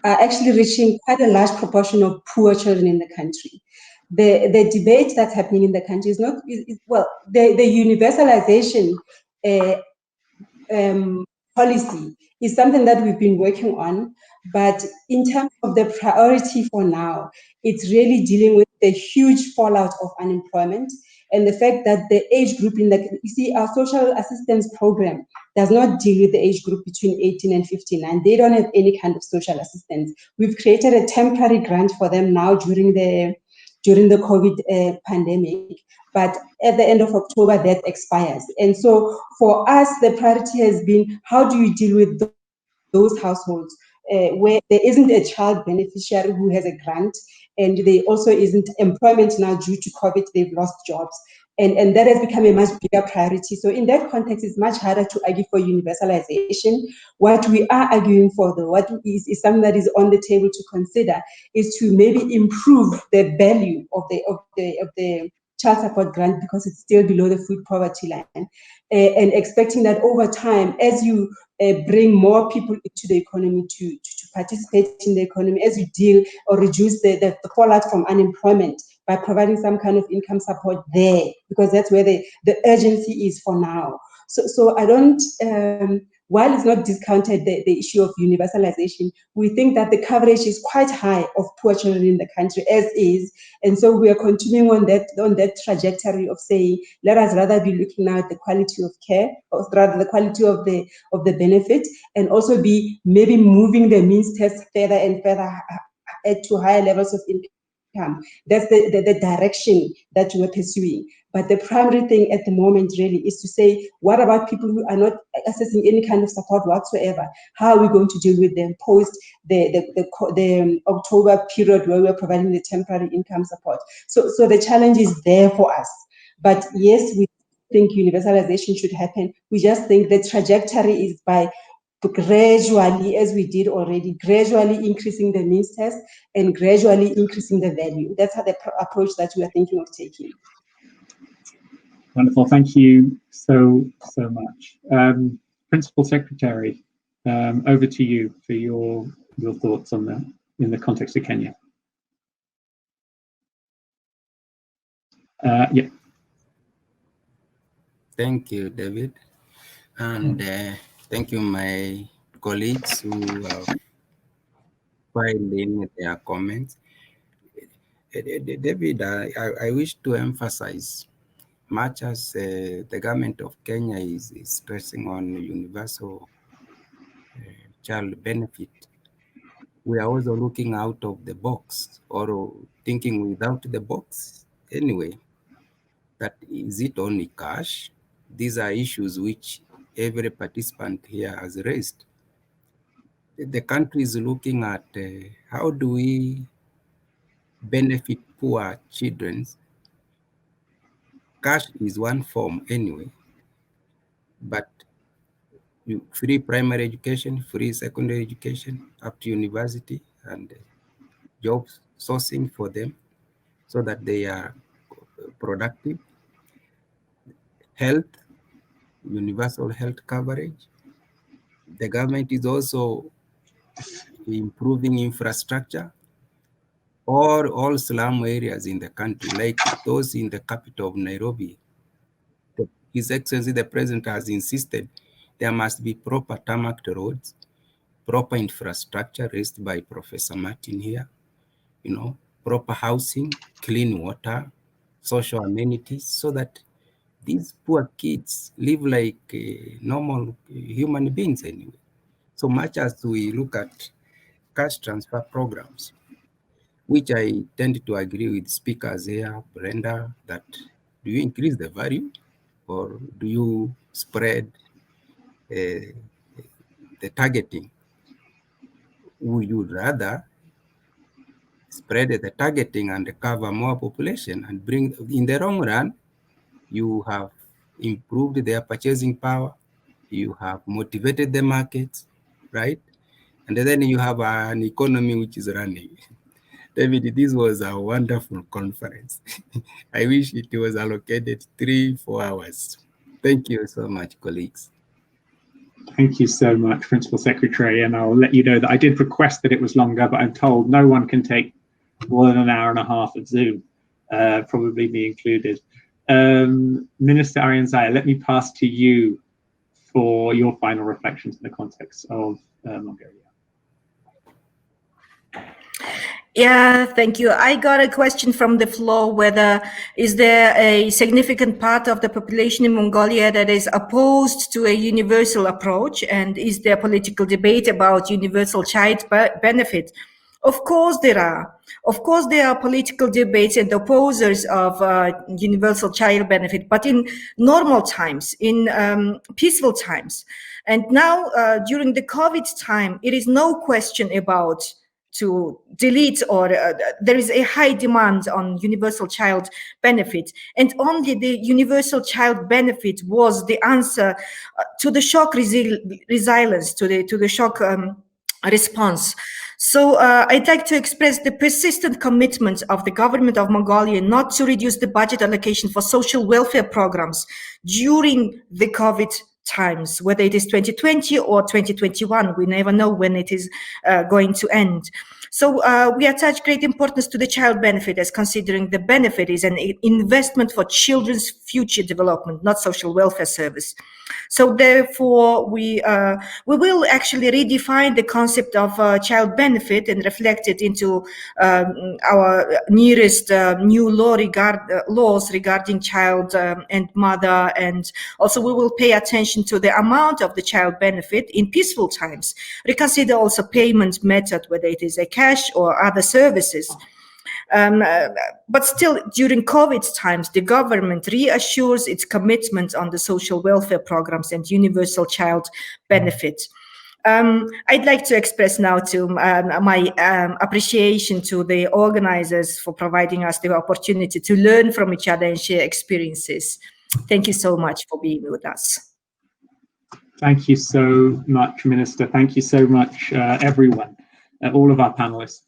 are actually reaching quite a large proportion of poor children in the country. the debate that's happening in the country is not, well, the universalization policy is something that we've been working on, but in terms of the priority for now, it's really dealing with the huge fallout of unemployment and the fact that the age group you see, our social assistance program does not deal with the age group between 18 and 59. They don't have any kind of social assistance. We've created a temporary grant for them now during the COVID pandemic, but at the end of October, that expires. And so for us, the priority has been, how do you deal with those households where there isn't a child beneficiary who has a grant, and there also isn't employment now due to COVID, they've lost jobs. And that has become a much bigger priority. So in that context, it's much harder to argue for universalization. What we are arguing for, though, what is something that is on the table to consider, is to maybe improve the value of the child support grant, because it's still below the food poverty line, and expecting that over time, as you bring more people into the economy to participate in the economy, as you deal or reduce the fallout from unemployment by providing some kind of income support there, because that's where the urgency is for now. So I don't, while it's not discounted the issue of universalization, we think that the coverage is quite high of poor children in the country as is. And so we are continuing on that trajectory of saying, let us rather be looking now at the quality of care, or rather the quality of the benefit, and also be maybe moving the means test further and further to higher levels of income. That's the direction that we're pursuing. But the primary thing at the moment really is to say, what about people who are not accessing any kind of support whatsoever? How are we going to deal with them post the October period where we're providing the temporary income support? So the challenge is there for us. But yes, we think universalization should happen. We just think the trajectory is by gradually, as we did already, gradually increasing the means test and gradually increasing the value. That's how the approach that we are thinking of taking. Wonderful, thank you so much. Principal Secretary, over to you for your thoughts on that in the context of Kenya. Yeah. Thank you, David. And thank you, my colleagues who have filed in their comments. David, I wish to emphasize, much as the government of Kenya is stressing on universal child benefit, we are also looking out of the box, or thinking without the box anyway. That is it only cash? These are issues which every participant here has raised. The country is looking at how do we benefit poor children. Cash is one form anyway, but free primary education, free secondary education, up to university, and job sourcing for them so that they are productive. Health, universal health coverage. The government is also improving infrastructure. All slum areas in the country, like those in the capital of Nairobi, His Excellency the President has insisted there must be proper tarmacked roads, proper infrastructure raised by Professor Martin here, proper housing, clean water, social amenities, so that these poor kids live like normal human beings anyway. So much as we look at cash transfer programs, which I tend to agree with speakers here, Brenda, that do you increase the value or do you spread the targeting? Would you rather spread the targeting and cover more population and bring, in the long run, you have improved their purchasing power, you have motivated the markets, right? And then you have an economy which is running. David, this was a wonderful conference. I wish it was allocated 3-4 hours. Thank you so much, colleagues. Thank you so much, Principal Secretary. And I'll let you know that I did request that it was longer, but I'm told no one can take more than an hour and a half of Zoom. probably me included. Minister Arianzaya, let me pass to you for your final reflections in the context of Mongolia. Yeah, thank you. I got a question from the floor whether is there a significant part of the population in Mongolia that is opposed to a universal approach, and is there political debate about universal child benefit? Of course there are. Of course there are political debates and opposers of universal child benefit, but in normal times, in peaceful times. And now during the COVID time, it is no question about to delete or there is a high demand on universal child benefit, and only the universal child benefit was the answer to the shock resilience, to the shock response. So I'd like to express the persistent commitment of the government of Mongolia not to reduce the budget allocation for social welfare programs during the COVID times, whether it is 2020 or 2021. We never know when it is going to end. So we attach great importance to the child benefit, as considering the benefit is an investment for children's future development, not social welfare service. So therefore, we will actually redefine the concept of child benefit and reflect it into our nearest new laws regarding child and mother, and also we will pay attention to the amount of the child benefit in peaceful times. Reconsider also payment method, whether it is a cash or other services. But still, during COVID times, the government reassures its commitment on the social welfare programs and universal child benefit. I'd like to express now to my appreciation to the organizers for providing us the opportunity to learn from each other and share experiences. Thank you so much for being with us. Thank you so much, Minister. Thank you so much, everyone. All of our panelists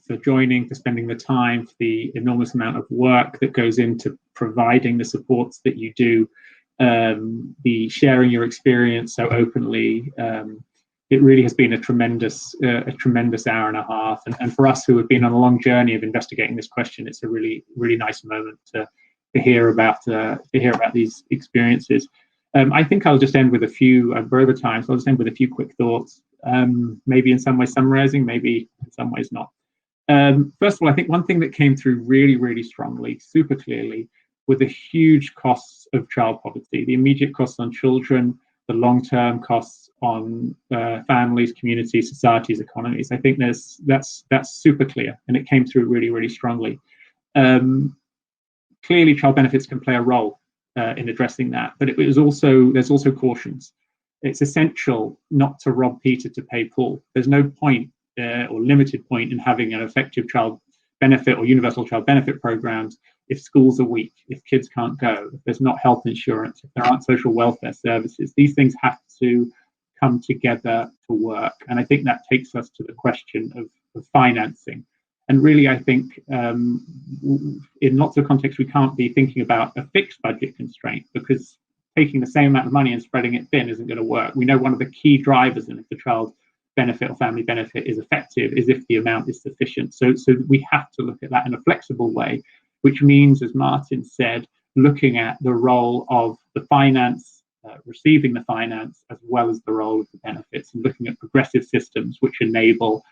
for joining, for spending the time, for the enormous amount of work that goes into providing the supports that you do, the sharing your experience so openly. It really has been a tremendous hour and a half, and for us who have been on a long journey of investigating this question, it's a really nice moment to hear about these experiences. I think I'll just end with a few. We're over time, so I'll just end with a few quick thoughts. Maybe in some ways summarizing, maybe in some ways not. First of all, I think one thing that came through really strongly, super clearly, were the huge costs of child poverty, the immediate costs on children, the long-term costs on families, communities, societies, economies. I think that's super clear, and it came through really strongly. Clearly, child benefits can play a role in addressing that, but there's also cautions. It's essential not to rob Peter to pay Paul. There's no point or limited point in having an effective child benefit or universal child benefit programs if schools are weak, if kids can't go, if there's not health insurance, if there aren't social welfare services. These things have to come together to work. And I think that takes us to the question of financing. And really, I think in lots of contexts, we can't be thinking about a fixed budget constraint, because taking the same amount of money and spreading it thin isn't going to work. We know one of the key drivers in if the child benefit or family benefit is effective is if the amount is sufficient. So we have to look at that in a flexible way, which means, as Martin said, looking at the role of the finance, receiving the finance, as well as the role of the benefits, and looking at progressive systems which enable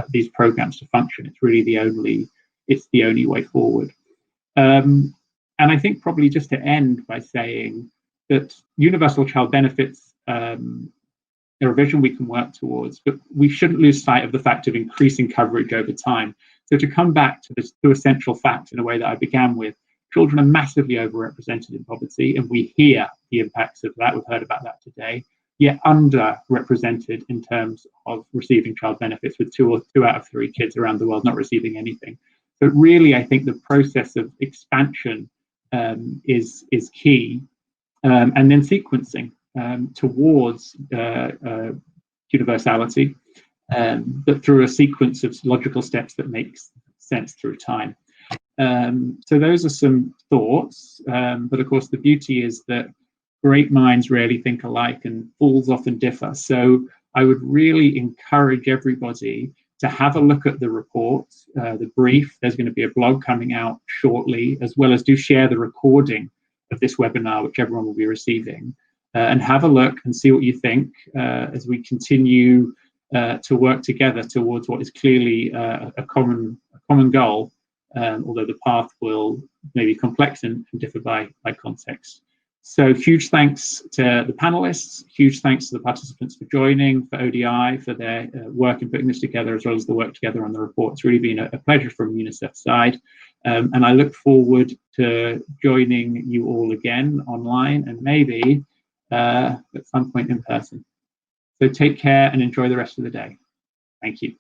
these programs to function. It's really the only way forward. And I think probably just to end by saying that universal child benefits are a vision we can work towards, but we shouldn't lose sight of the fact of increasing coverage over time. So to come back to this essential fact in a way that I began with, children are massively overrepresented in poverty, and we hear the impacts of that. We've heard about that today. Yet underrepresented in terms of receiving child benefits, with two out of three kids around the world not receiving anything. But really, I think the process of expansion is key, and then sequencing towards universality, but through a sequence of logical steps that makes sense through time. So those are some thoughts, but of course the beauty is that great minds rarely think alike and fools often differ. So I would really encourage everybody to have a look at the report, the brief. There's going to be a blog coming out shortly, as well as do share the recording of this webinar, which everyone will be receiving, and have a look and see what you think as we continue to work together towards what is clearly a common goal, although the path will maybe complex and differ by context. So huge thanks to the panelists, huge thanks to the participants for joining, for ODI, for their work in putting this together, as well as the work together on the report. It's really been a pleasure from UNICEF's side. And I look forward to joining you all again online and maybe at some point in person. So take care and enjoy the rest of the day. Thank you.